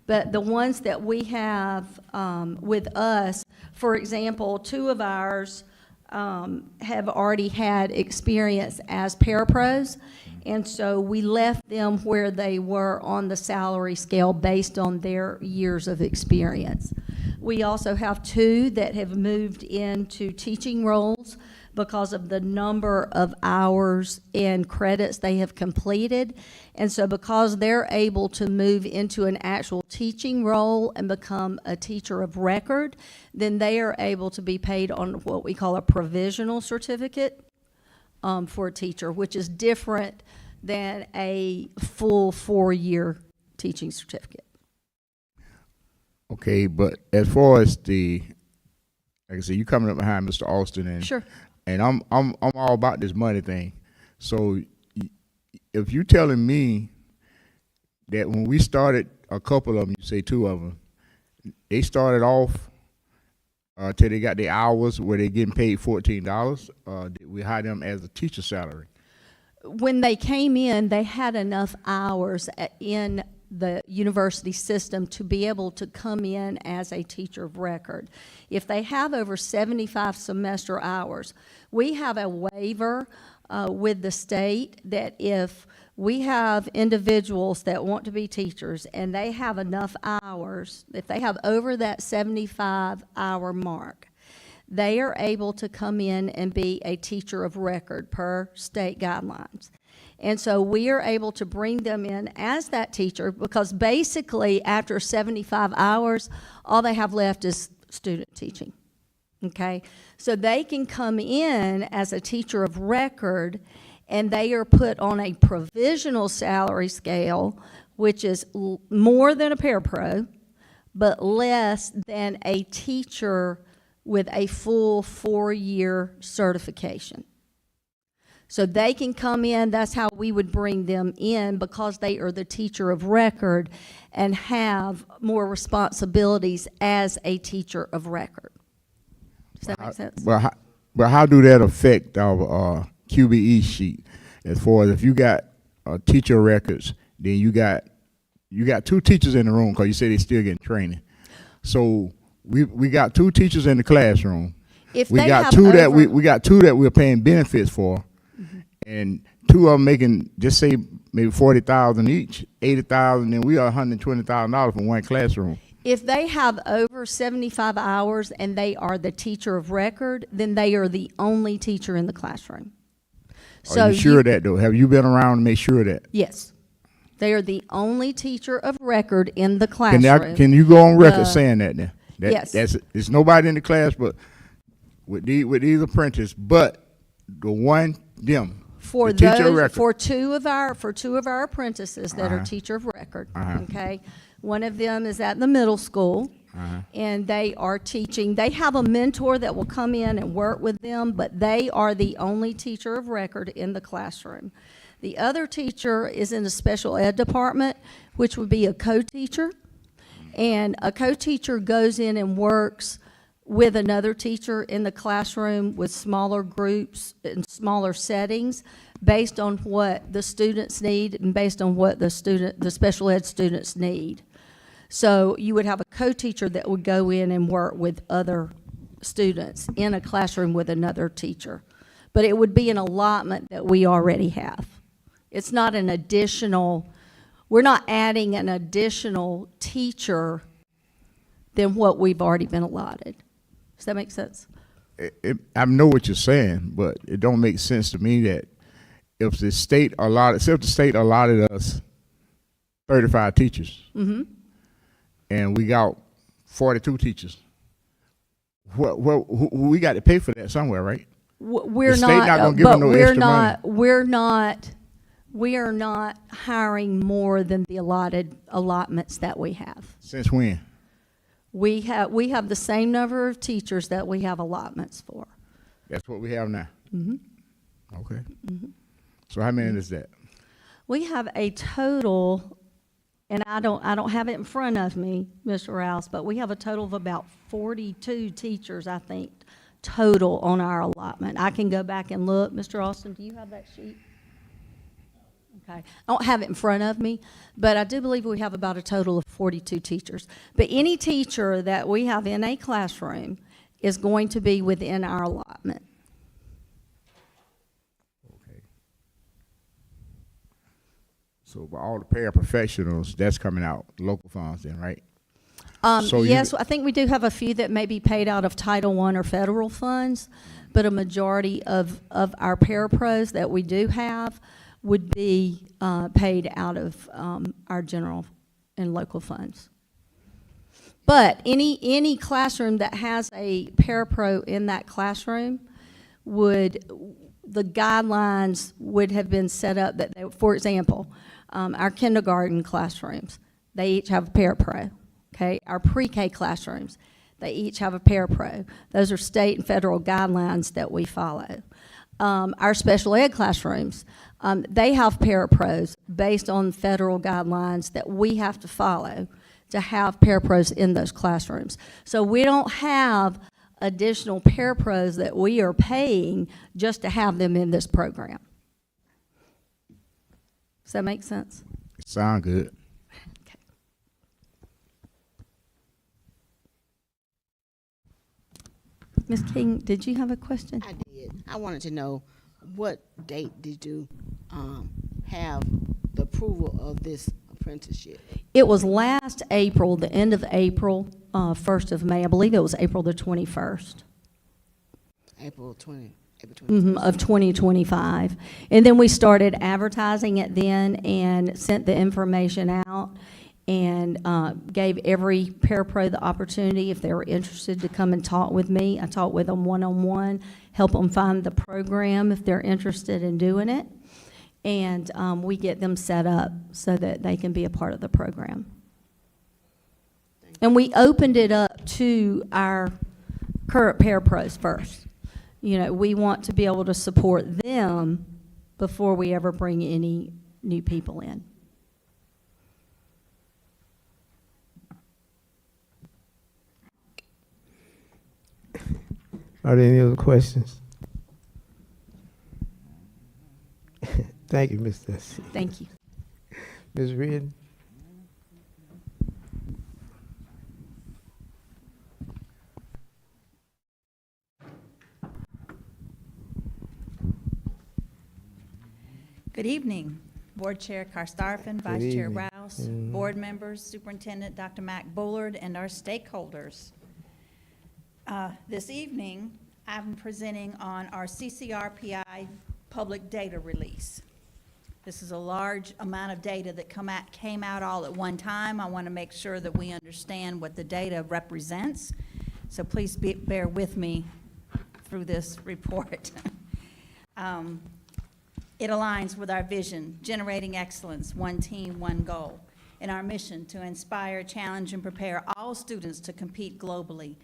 S8: But the ones that we have with us, for example, 2 of ours have already had experience as parapros, and so we left them where they were on the salary scale based on their years of experience. We also have 2 that have moved into teaching roles because of the number of hours and credits they have completed. And so because they're able to move into an actual teaching role and become a teacher of record, then they are able to be paid on what we call a provisional certificate for a teacher, which is different than a full 4-year teaching certificate.
S9: Okay, but as far as like I said, you coming up behind Mr. Austin, and
S8: Sure.
S9: And I'm all about this money thing. So if you telling me that when we started, a couple of them, you say 2 of them, they started off till they got their hours where they getting paid $14, did we hire them as a teacher salary?
S8: When they came in, they had enough hours in the university system to be able to come in as a teacher of record. If they have over 75 semester hours, we have a waiver with the state that if we have individuals that want to be teachers and they have enough hours, if they have over that 75-hour mark, they are able to come in and be a teacher of record per state guidelines. And so we are able to bring them in as that teacher because basically after 75 hours, all they have left is student teaching, okay? So they can come in as a teacher of record and they are put on a provisional salary scale, which is more than a parapro, but less than a teacher with a full 4-year certification. So they can come in, that's how we would bring them in because they are the teacher of record and have more responsibilities as a teacher of record. Does that make sense?
S9: But how do that affect our QBE sheet? As far as if you got teacher records, then you got 2 teachers in the room because you say they still getting training. So we got 2 teachers in the classroom.
S8: If
S9: we
S8: they
S9: got
S8: have
S9: 2 that
S8: over-
S9: we got 2 that we're paying benefits for. And 2 of them making, just say maybe $40,000 each, $80,000, and we are $120,000 from 1 classroom.
S8: If they have over 75 hours and they are the teacher of record, then they are the only teacher in the classroom.
S9: Are you sure of that though? Have you been around to make sure of that?
S8: Yes. They are the only teacher of record in the classroom.
S9: Can you go on record saying that then?
S8: Yes.
S9: There's nobody in the class but with these apprentices, but the one, them.
S8: For
S9: the teacher of
S8: those,
S9: record.
S8: for two of our apprentices that are teacher of record, okay? One of them is at the middle school, and they are teaching. They have a mentor that will come in and work with them, but they are the only teacher of record in the classroom. The other teacher is in the special ed department, which would be a co-teacher, and a co-teacher goes in and works with another teacher in the classroom with smaller groups and smaller settings based on what the students need and based on what the special ed students need. So you would have a co-teacher that would go in and work with other students in a classroom with another teacher. But it would be an allotment that we already have. It's not an additional, we're not adding an additional teacher than what we've already been allotted. Does that make sense?
S9: I know what you're saying, but it don't make sense to me that if the state allotted us 35 teachers, and we got 42 teachers, we got to pay for that somewhere, right?
S8: We're
S9: The state not gonna give them no extra money.
S8: We are not hiring more than the allotments that we have.
S9: Since when?
S8: We have the same number of teachers that we have allotments for.
S9: That's what we have now? Okay. So how many is that?
S8: We have a total, and I don't have it in front of me, Mr. Rouse, but we have a total of about 42 teachers, I think, total on our allotment. I can go back and look. Mr. Austin, do you have that sheet? Okay. I don't have it in front of me, but I do believe we have about a total of 42 teachers. But any teacher that we have in a classroom is going to be within our allotment.
S9: Okay. So for all the paraprofessionals, that's coming out local funds then, right? So
S8: Yes, I think we do have a few that may be paid out of Title I or federal funds, but a majority of our parapros that we do have would be paid out of our general and local funds. But any classroom that has a parapro in that classroom the guidelines would have been set up that they, for example, our kindergarten classrooms, they each have a parapro. Okay, our pre-K classrooms, they each have a parapro. Those are state and federal guidelines that we follow. Our special ed classrooms, they have parapros based on federal guidelines that we have to follow to have parapros in those classrooms. So we don't have additional parapros that we are paying just to have them in this program. Does that make sense?
S9: Sound good.
S8: Okay. Ms. King, did you have a question?
S4: I did. I wanted to know, what date did you have the approval of this apprenticeship?
S8: It was last April, the end of April, 1st of May. I believe it was April the 21st.
S4: April 20.
S8: Of 2025. And then we started advertising it then and sent the information out and gave every parapro the opportunity, if they were interested, to come and talk with me. I talked with them one-on-one, help them find the program if they're interested in doing it. And we get them set up so that they can be a part of the program. And we opened it up to our current parapros first. You know, we want to be able to support them before we ever bring any new people in.
S1: Are there any other questions? Thank you, Ms. Dusty.
S8: Thank you.
S1: Ms. Reardon?
S10: Good evening, Board Chair Karstarfin, Vice Chair
S1: evening.
S10: Rouse, board members, Superintendent Dr. Mac Bullard, and our stakeholders. This evening, I'm presenting on our CCRPI public data release. This is a large amount of data that came out all at one time. I want to make sure that we understand what the data represents. So please bear with me through this report. It aligns with our vision, generating excellence, one team, one goal, and our mission to inspire, challenge, and prepare all students to compete globally.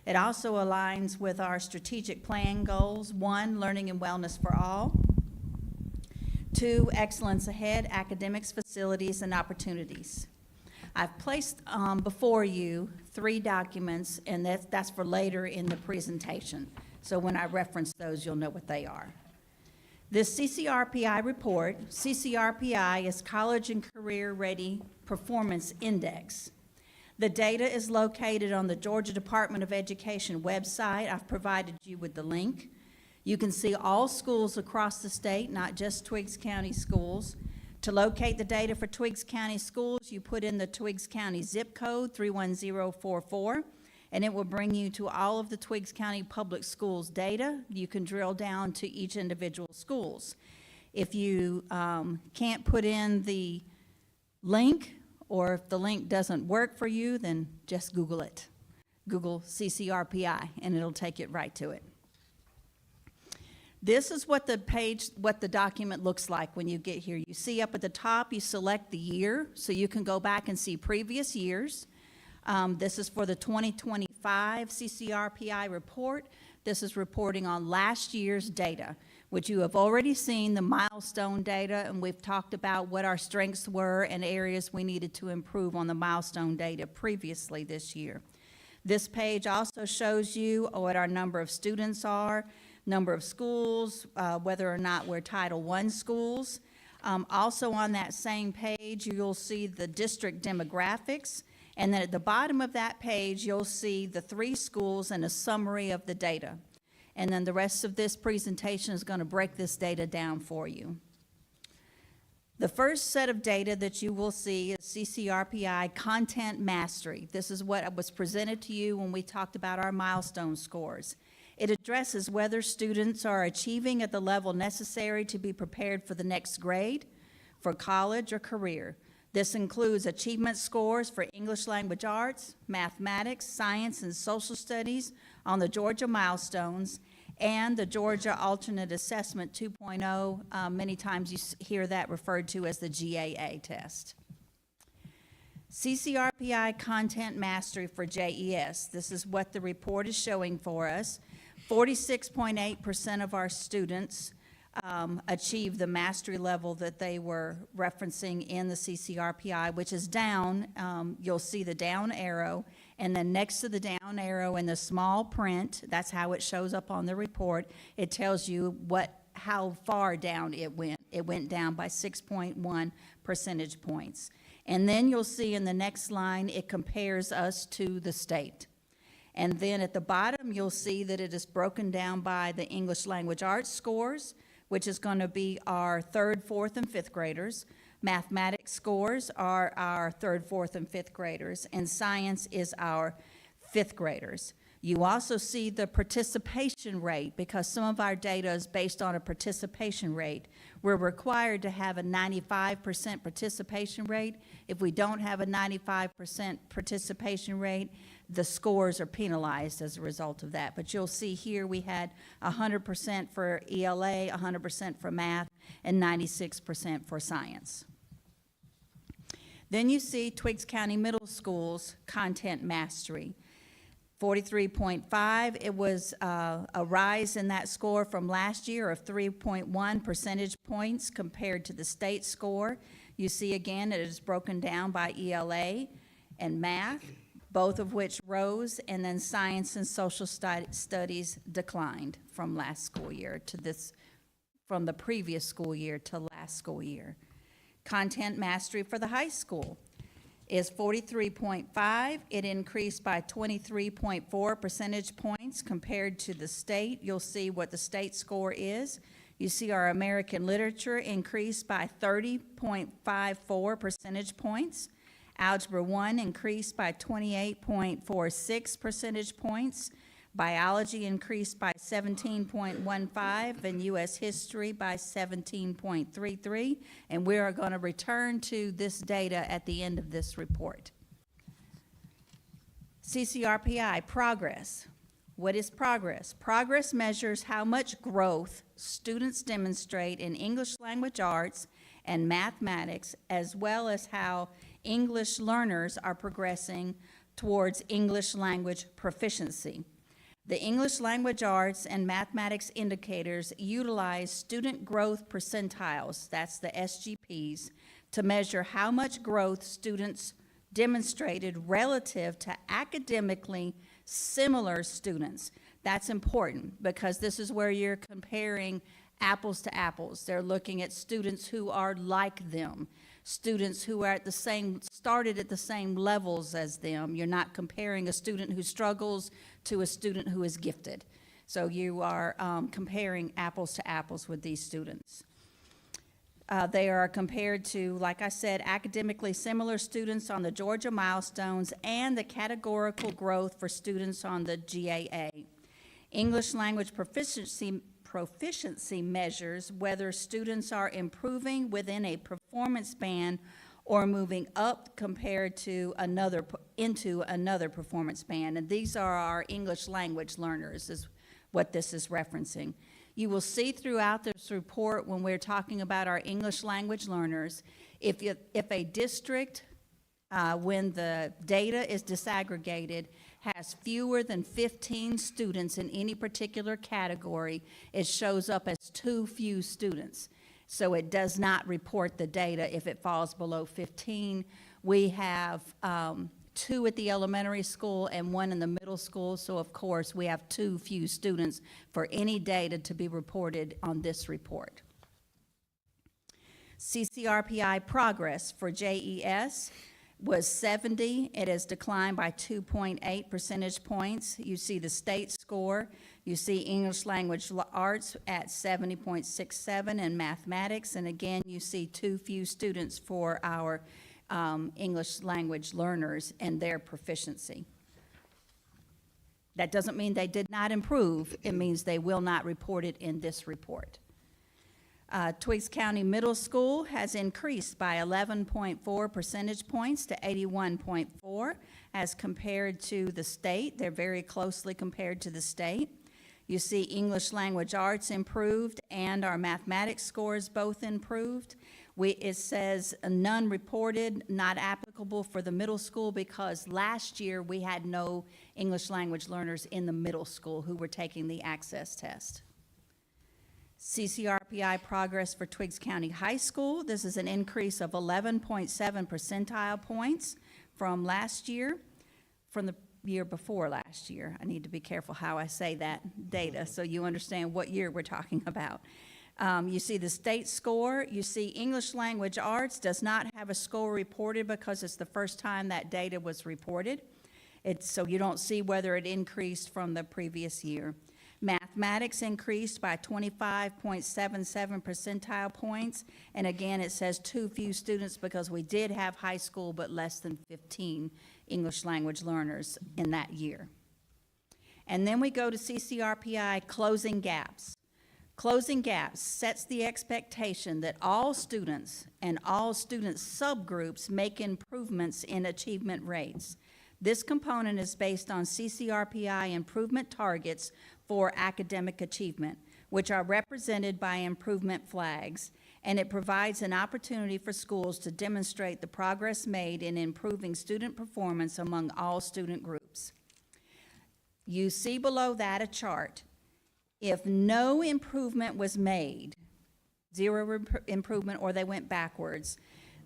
S10: It also aligns with our strategic plan goals: 1, learning and wellness for all; 2, excellence ahead, academics, facilities, and opportunities. I've placed before you 3 documents, and that's for later in the presentation. So when I reference those, you'll know what they are. This CCRPI report, CCRPI is College and Career Ready Performance Index. The data is located on the Georgia Department of Education website. I've provided you with the link. You can see all schools across the state, not just Twiggs County schools. To locate the data for Twiggs County schools, you put in the Twiggs County zip code 31044. And it will bring you to all of the Twiggs County Public Schools data. You can drill down to each individual schools. If you can't put in the link, or if the link doesn't work for you, then just Google it. Google CCRPI, and it'll take it right to it. This is what the document looks like when you get here. You see up at the top, you select the year, so you can go back and see previous years. This is for the 2025 CCRPI report. This is reporting on last year's data, which you have already seen the milestone data, and we've talked about what our strengths were and areas we needed to improve on the milestone data previously this year. This page also shows you what our number of students are, number of schools, whether or not we're Title I schools. Also on that same page, you'll see the district demographics. And then at the bottom of that page, you'll see the 3 schools and a summary of the data. And then the rest of this presentation is going to break this data down for you. The first set of data that you will see is CCRPI Content Mastery. This is what was presented to you when we talked about our milestone scores. It addresses whether students are achieving at the level necessary to be prepared for the next grade, for college, or career. This includes achievement scores for English language arts, mathematics, science, and social studies on the Georgia milestones, and the Georgia Alternate Assessment 2.0. Many times you hear that referred to as the GAA test. CCRPI Content Mastery for JES. This is what the report is showing for us. 46.8% of our students achieve the mastery level that they were referencing in the CCRPI, which is down. You'll see the down arrow, and then next to the down arrow in the small print, that's how it shows up on the report, it tells you how far down it went. It went down by 6.1 percentage points. And then you'll see in the next line, it compares us to the state. And then at the bottom, you'll see that it is broken down by the English language arts scores, which is going to be our 3rd, 4th, and 5th graders. Mathematics scores are our 3rd, 4th, and 5th graders, and science is our 5th graders. You also see the participation rate, because some of our data is based on a participation rate. We're required to have a 95% participation rate. If we don't have a 95% participation rate, the scores are penalized as a result of that. But you'll see here we had 100% for ELA, 100% for math, and 96% for science. Then you see Twiggs County Middle School's Content Mastery. 43.5, it was a rise in that score from last year of 3.1 percentage points compared to the state score. You see again it is broken down by ELA and math, both of which rose, and then science and social studies declined from last school year to this, from the previous school year to last school year. Content mastery for the high school is 43.5. It increased by 23.4 percentage points compared to the state. You'll see what the state score is. You see our American literature increased by 30.54 percentage points. Algebra 1 increased by 28.46 percentage points. Biology increased by 17.15, and U.S. history by 17.33. And we are going to return to this data at the end of this report. CCRPI, progress. What is progress? Progress measures how much growth students demonstrate in English language arts and mathematics, as well as how English learners are progressing towards English language proficiency. The English language arts and mathematics indicators utilize student growth percentiles, that's the SGPs, to measure how much growth students demonstrated relative to academically similar students. That's important because this is where you're comparing apples to apples. They're looking at students who are like them, students who are started at the same levels as them. You're not comparing a student who struggles to a student who is gifted. So you are comparing apples to apples with these students. They are compared to, like I said, academically similar students on the Georgia milestones and the categorical growth for students on the GAA. English language proficiency measures whether students are improving within a performance band or moving up compared to into another performance band. And these are our English language learners, is what this is referencing. You will see throughout this report when we're talking about our English language learners, if a district, when the data is disaggregated, has fewer than 15 students in any particular category, it shows up as too few students. So it does not report the data if it falls below 15. We have 2 at the elementary school and 1 in the middle school, so of course we have too few students for any data to be reported on this report. CCRPI progress for JES was 70. It has declined by 2.8 percentage points. You see the state score. You see English language arts at 70.67 and mathematics. And again, you see too few students for our English language learners and their proficiency. That doesn't mean they did not improve. It means they will not report it in this report. Twiggs County Middle School has increased by 11.4 percentage points to 81.4 as compared to the state. They're very closely compared to the state. You see English language arts improved and our mathematics scores both improved. It says none reported, not applicable for the middle school because last year we had no English language learners in the middle school who were taking the access test. CCRPI progress for Twiggs County High School. This is an increase of 11.7 percentile points from last year, from the year before last year. I need to be careful how I say that data so you understand what year we're talking about. You see the state score. You see English language arts does not have a score reported because it's the first time that data was reported. So you don't see whether it increased from the previous year. Mathematics increased by 25.77 percentile points. And again, it says too few students because we did have high school but less than 15 English language learners in that year. And then we go to CCRPI closing gaps. Closing gaps sets the expectation that all students and all student subgroups make improvements in achievement rates. This component is based on CCRPI improvement targets for academic achievement, which are represented by improvement flags, and it provides an opportunity for schools to demonstrate the progress made in improving student performance among all student groups. You see below that a chart. If no improvement was made, zero improvement or they went backwards,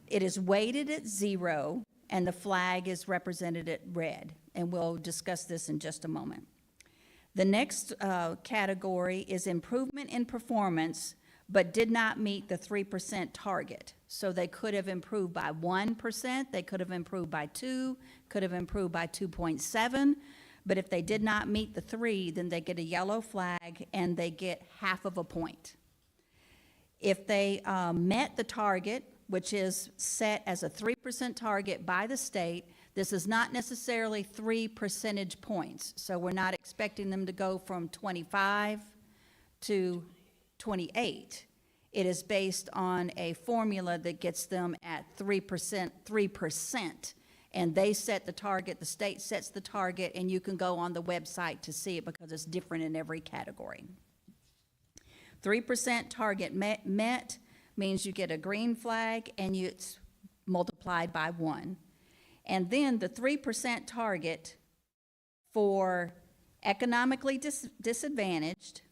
S10: it is weighted at 0 and the flag is represented at red, and we'll discuss this in just a moment. The next category is improvement in performance, but did not meet the 3% target. So they could have improved by 1%, they could have improved by 2, could have improved by 2.7, but if they did not meet the 3, then they get a yellow flag and they get half of a point. If they met the target, which is set as a 3% target by the state, this is not necessarily 3 percentage points. So we're not expecting them to go from 25 to 28. It is based on a formula that gets them at 3%, and they set the target, the state sets the target, and you can go on the website to see it because it's different in every category. 3% target met means you get a green flag and it's multiplied by 1. And then the 3% target for economically disadvantaged,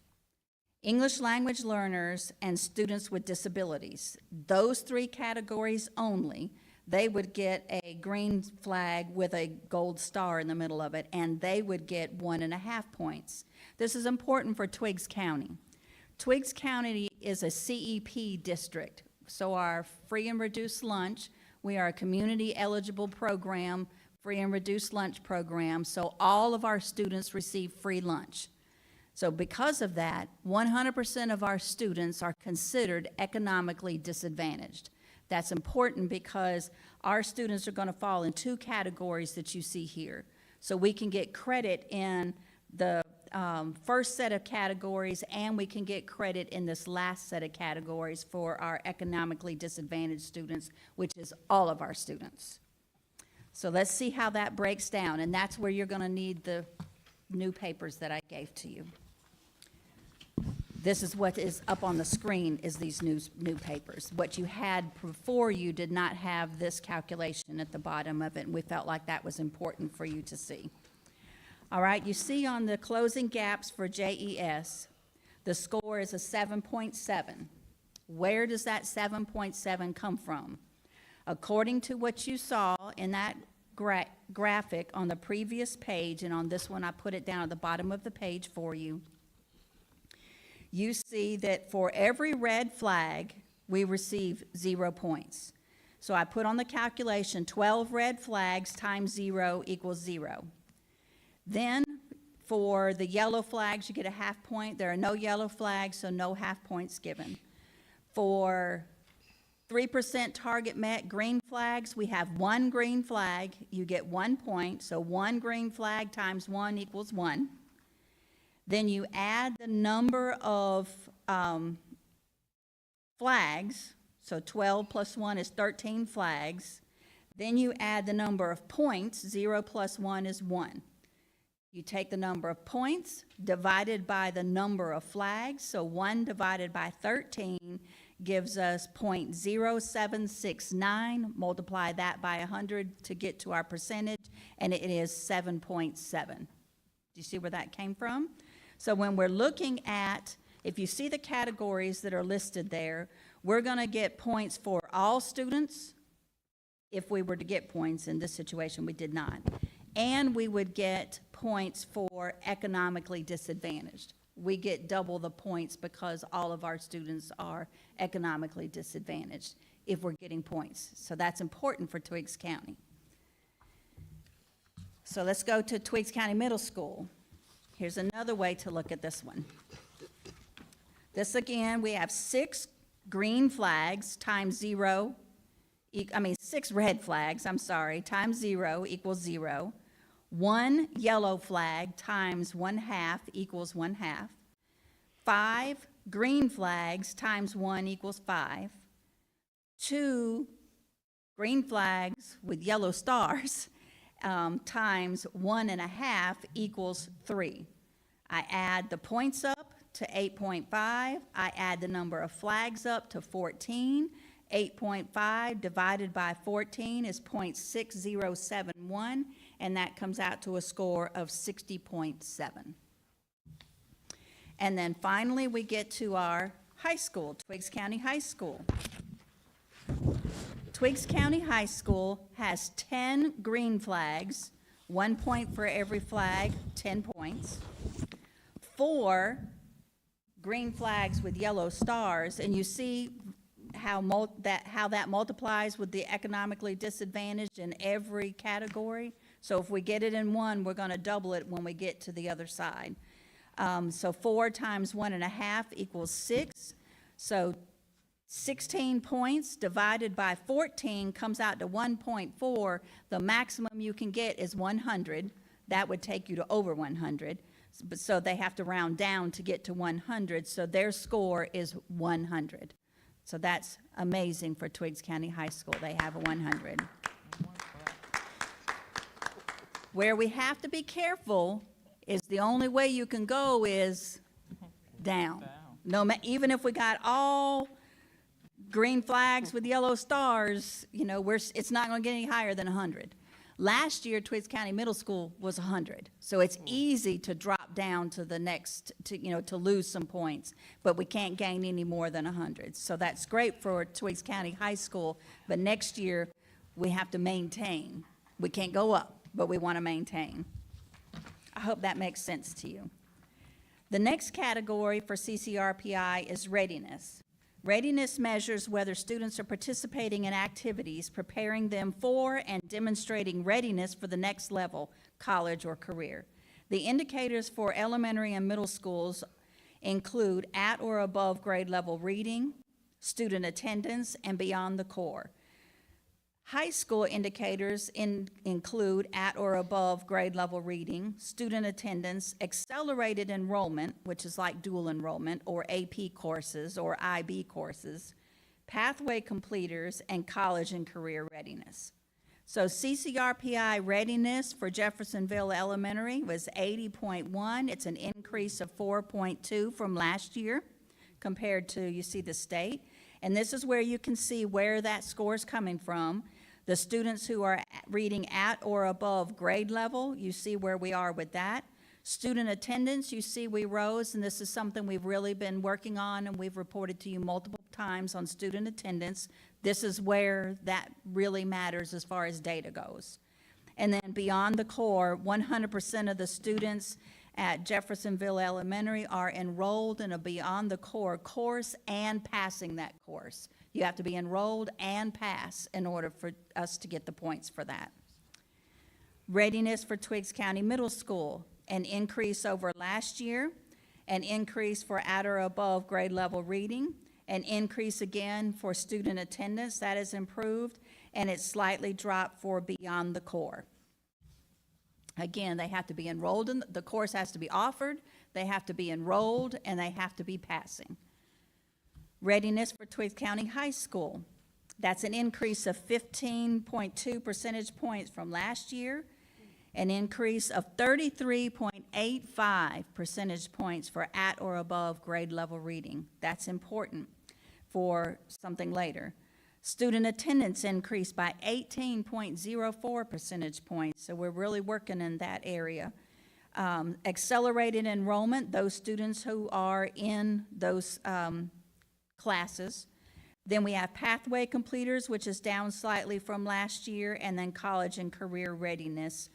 S10: English language learners, and students with disabilities. Those 3 categories only, they would get a green flag with a gold star in the middle of it, and they would get 1.5 points. This is important for Twiggs County. Twiggs County is a CEP district, so our free and reduced lunch, we are a community eligible program, free and reduced lunch program, so all of our students receive free lunch. So because of that, 100% of our students are considered economically disadvantaged. That's important because our students are going to fall in 2 categories that you see here. So we can get credit in the first set of categories, and we can get credit in this last set of categories for our economically disadvantaged students, which is all of our students. So let's see how that breaks down, and that's where you're going to need the new papers that I gave to you. This is what is up on the screen is these new papers. What you had before you did not have this calculation at the bottom of it, and we felt like that was important for you to see. All right, you see on the closing gaps for JES, the score is a 7.7. Where does that 7.7 come from? According to what you saw in that graphic on the previous page, and on this one I put it down at the bottom of the page for you, you see that for every red flag, we receive 0 points. So I put on the calculation 12 red flags times 0 equals 0. Then for the yellow flags, you get a half point. There are no yellow flags, so no half points given. For 3% target met green flags, we have 1 green flag, you get 1 point, so 1 green flag times 1 equals 1. Then you add the number of flags, so 12 plus 1 is 13 flags. Then you add the number of points, 0 plus 1 is 1. You take the number of points divided by the number of flags, so 1 divided by 13 gives us 0.0769, multiply that by 100 to get to our percentage, and it is 7.7. Do you see where that came from? So when we're looking at, if you see the categories that are listed there, we're going to get points for all students. If we were to get points in this situation, we did not. And we would get points for economically disadvantaged. We get double the points because all of our students are economically disadvantaged if we're getting points. So that's important for Twiggs County. So let's go to Twiggs County Middle School. Here's another way to look at this one. This again, we have 6 green flags times 0, 6 red flags, times 0 equals 0. 1 yellow flag times 1/2 equals 1/2. 5 green flags times 1 equals 5. 2 green flags with yellow stars times 1.5 equals 3. I add the points up to 8.5. I add the number of flags up to 14. 8.5 divided by 14 is 0.6071, and that comes out to a score of 60.7. And then finally, we get to our high school, Twiggs County High School. Twiggs County High School has 10 green flags, 1 point for every flag, 10 points. 4 green flags with yellow stars, and you see how that multiplies with the economically disadvantaged in every category. So if we get it in one, we're going to double it when we get to the other side. So 4 times 1.5 equals 6. So 16 points divided by 14 comes out to 1.4. The maximum you can get is 100. That would take you to over 100. So they have to round down to get to 100. So their score is 100. So that's amazing for Twiggs County High School. They have a 100. Where we have to be careful is the only way you can go is down. Even if we got all green flags with yellow stars, it's not going to get any higher than 100. Last year, Twiggs County Middle School was 100. So it's easy to drop down to the next, to lose some points, but we can't gain any more than 100. So that's great for Twiggs County High School, but next year we have to maintain. We can't go up, but we want to maintain. I hope that makes sense to you. The next category for CCRPI is readiness. Readiness measures whether students are participating in activities, preparing them for and demonstrating readiness for the next level, college or career. The indicators for elementary and middle schools include at or above grade level reading, student attendance, and beyond the core. High school indicators include at or above grade level reading, student attendance, accelerated enrollment, which is like dual enrollment, or AP courses or IB courses, pathway completers, and college and career readiness. So CCRPI readiness for Jeffersonville Elementary was 80.1. It's an increase of 4.2 from last year. compared to, you see the state. And this is where you can see where that score is coming from. The students who are reading at or above grade level, you see where we are with that. Student attendance, you see we rose, and this is something we've really been working on, and we've reported to you multiple times on student attendance. This is where that really matters as far as data goes. And then beyond the core, 100% of the students at Jeffersonville Elementary are enrolled in a Beyond the Core course and passing that course. You have to be enrolled and pass in order for us to get the points for that. Readiness for Twiggs County Middle School, an increase over last year, an increase for at or above grade level reading, an increase again for student attendance, that is improved, and it's slightly dropped for Beyond the Core. Again, they have to be enrolled in, the course has to be offered, they have to be enrolled, and they have to be passing. Readiness for Twiggs County High School, that's an increase of 15.2 percentage points from last year, an increase of 33.85 percentage points for at or above grade level reading. That's important for something later. Student attendance increased by 18.04 percentage points, so we're really working in that area. Accelerated enrollment, those students who are in those classes. Then we have pathway completers, which is down slightly from last year, and then college and career readiness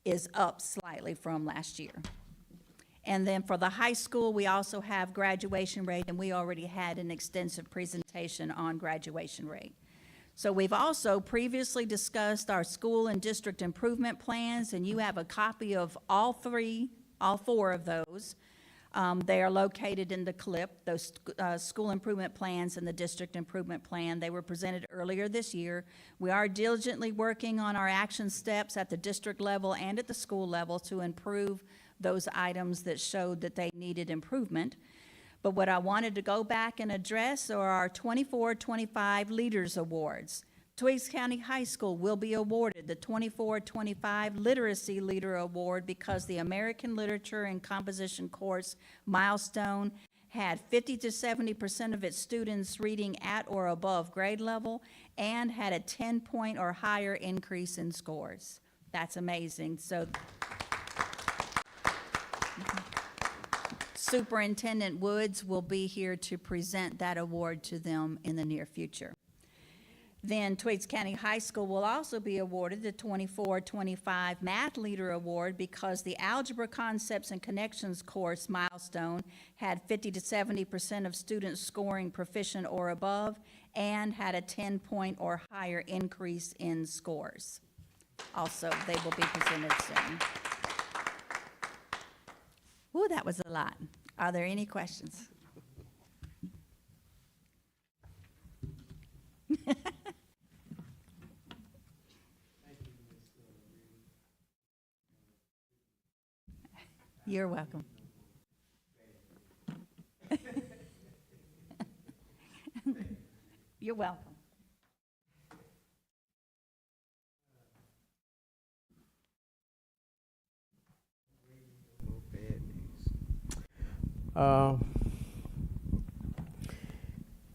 S10: is up slightly from last year. And then for the high school, we also have graduation rate, and we already had an extensive presentation on graduation rate. So we've also previously discussed our school and district improvement plans, and you have a copy of all four of those. They are located in the clip, those school improvement plans and the district improvement plan. They were presented earlier this year. We are diligently working on our action steps at the district level and at the school level to improve those items that showed that they needed improvement. But what I wanted to go back and address are our 24-25 Leaders Awards. Twiggs County High School will be awarded the 24-25 Literacy Leader Award because the American Literature and Composition course Milestone had 50 to 70% of its students reading at or above grade level and had a 10-point or higher increase in scores. That's amazing. So Superintendent Woods will be here to present that award to them in the near future. Then Twiggs County High School will also be awarded the 24-25 Math Leader Award because the Algebra Concepts and Connections course Milestone had 50 to 70% of students scoring proficient or above and had a 10-point or higher increase in scores. Also, they will be presented soon. Ooh, that was a lot. Are there any questions? You're welcome. You're welcome.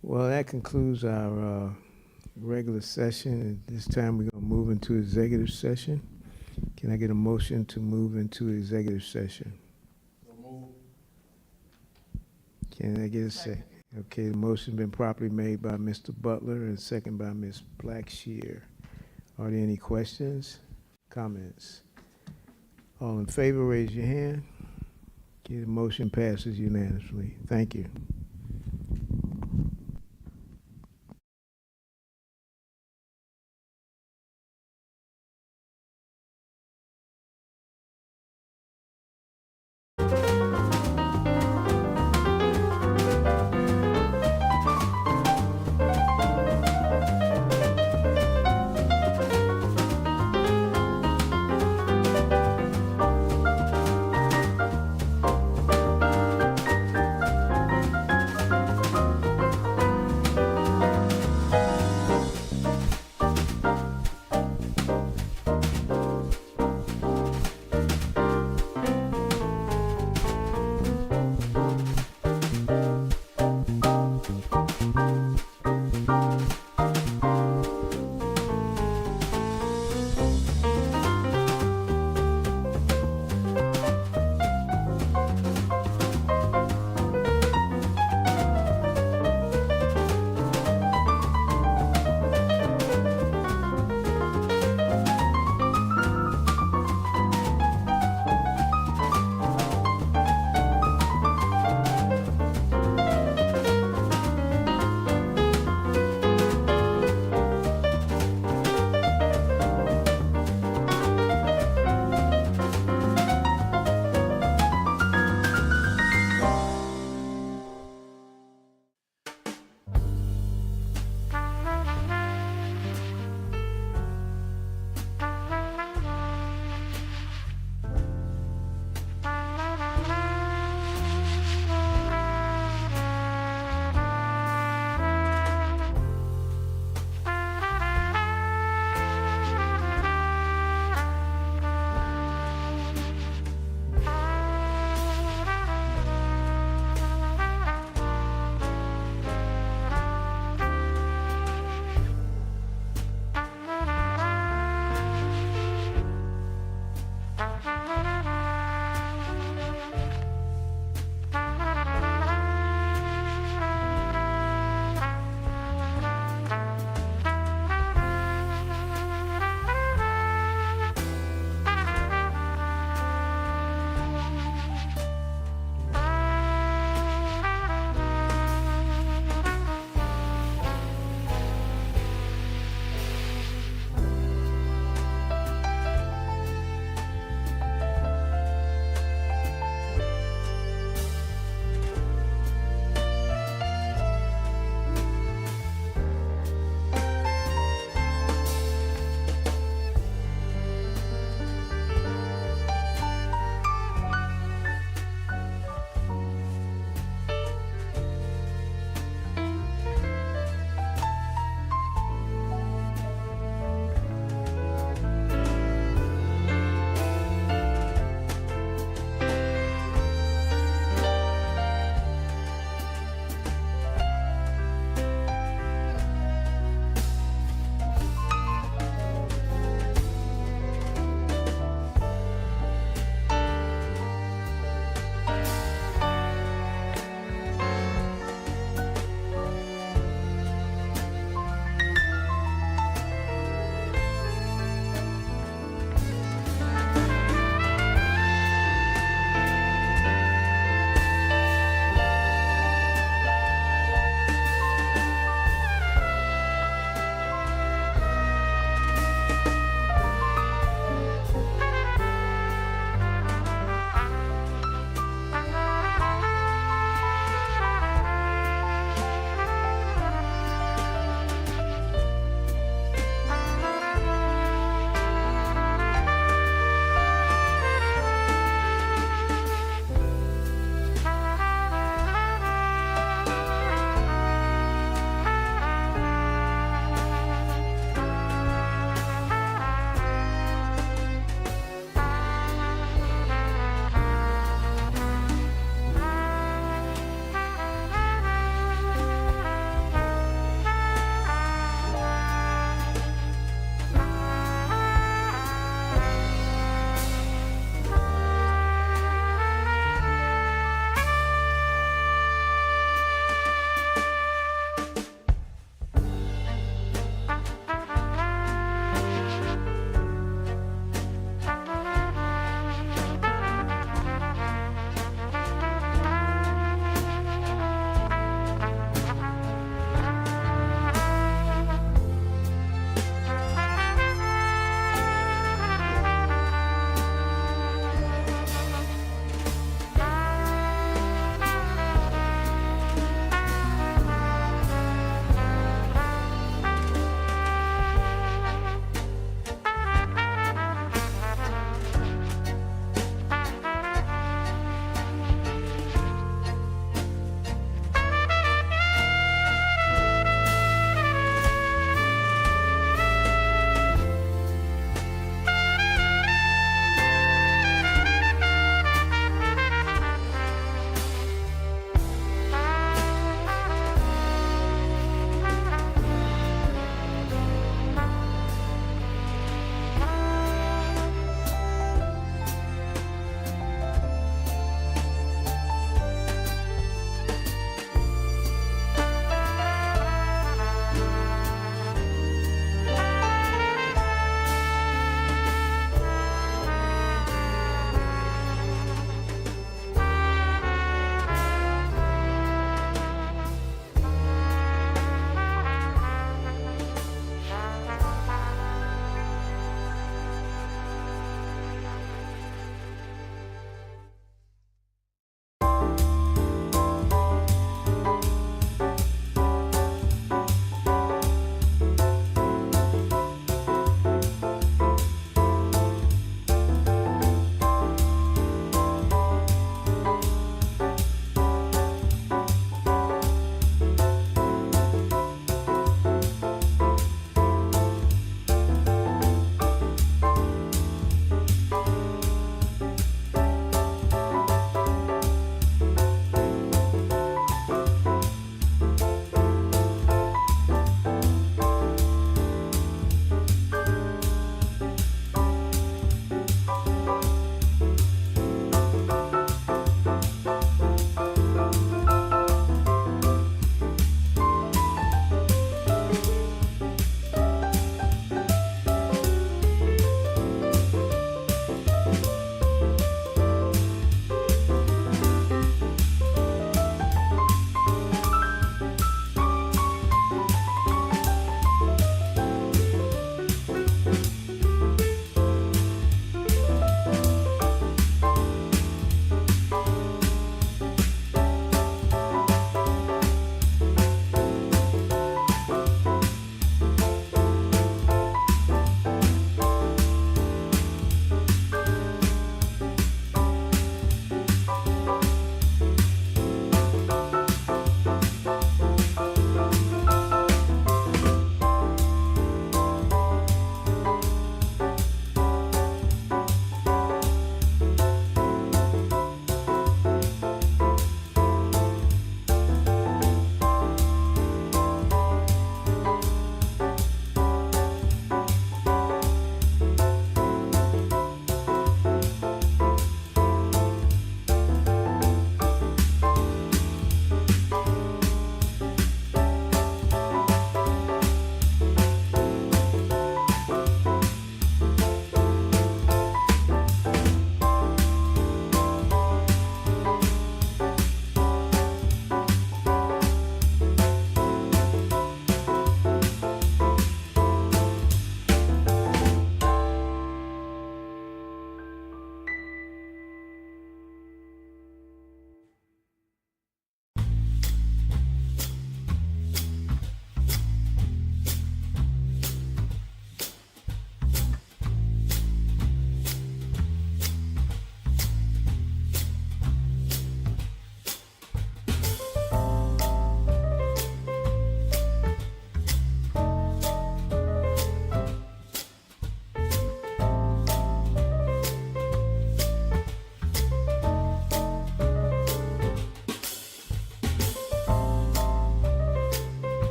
S1: Well, that concludes our regular session. At this time, we're going to move into executive session. Can I get a motion to move into executive session? Can I get a second? Okay, the motion been properly made by Mr. Butler and second by Ms. Blackshear. Are there any questions, comments? All in favor, raise your hand. Okay, the motion passes unanimously. Thank you.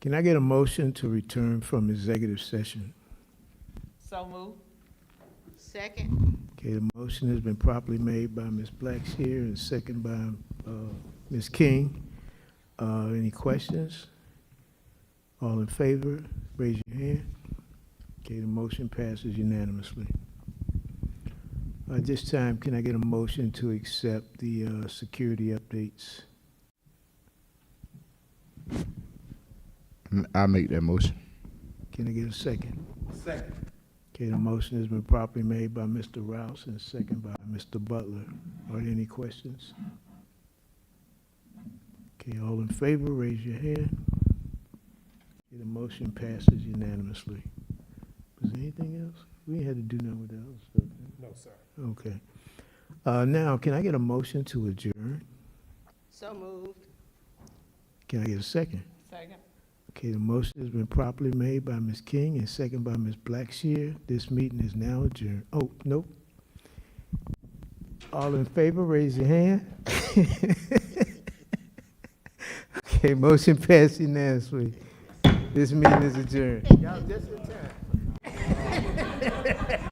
S1: Can I get a motion to return from executive session?
S3: So moved.
S4: Second.
S1: Okay, the motion has been properly made by Ms. Blackshear and second by Ms. King. Any questions? All in favor, raise your hand. Okay, the motion passes unanimously. At this time, can I get a motion to accept the security updates?
S9: I make that motion.
S1: Can I get a second?
S7: Second.
S1: Okay, the motion has been properly made by Mr. Rouse and second by Mr. Butler. Are there any questions? Okay, all in favor, raise your hand. Okay, the motion passes unanimously. Was there anything else? We ain't had to do nothing with that other stuff.
S5: No, sir.
S1: Okay. Now, can I get a motion to adjourn?
S4: So moved.
S1: Can I get a second?
S3: Second.
S1: Okay, the motion has been properly made by Ms. King and second by Ms. Blackshear. This meeting is now adjourned. Oh, nope. All in favor, raise your hand. Okay, motion passed unanimously. This meeting is adjourned. Y'all just in time.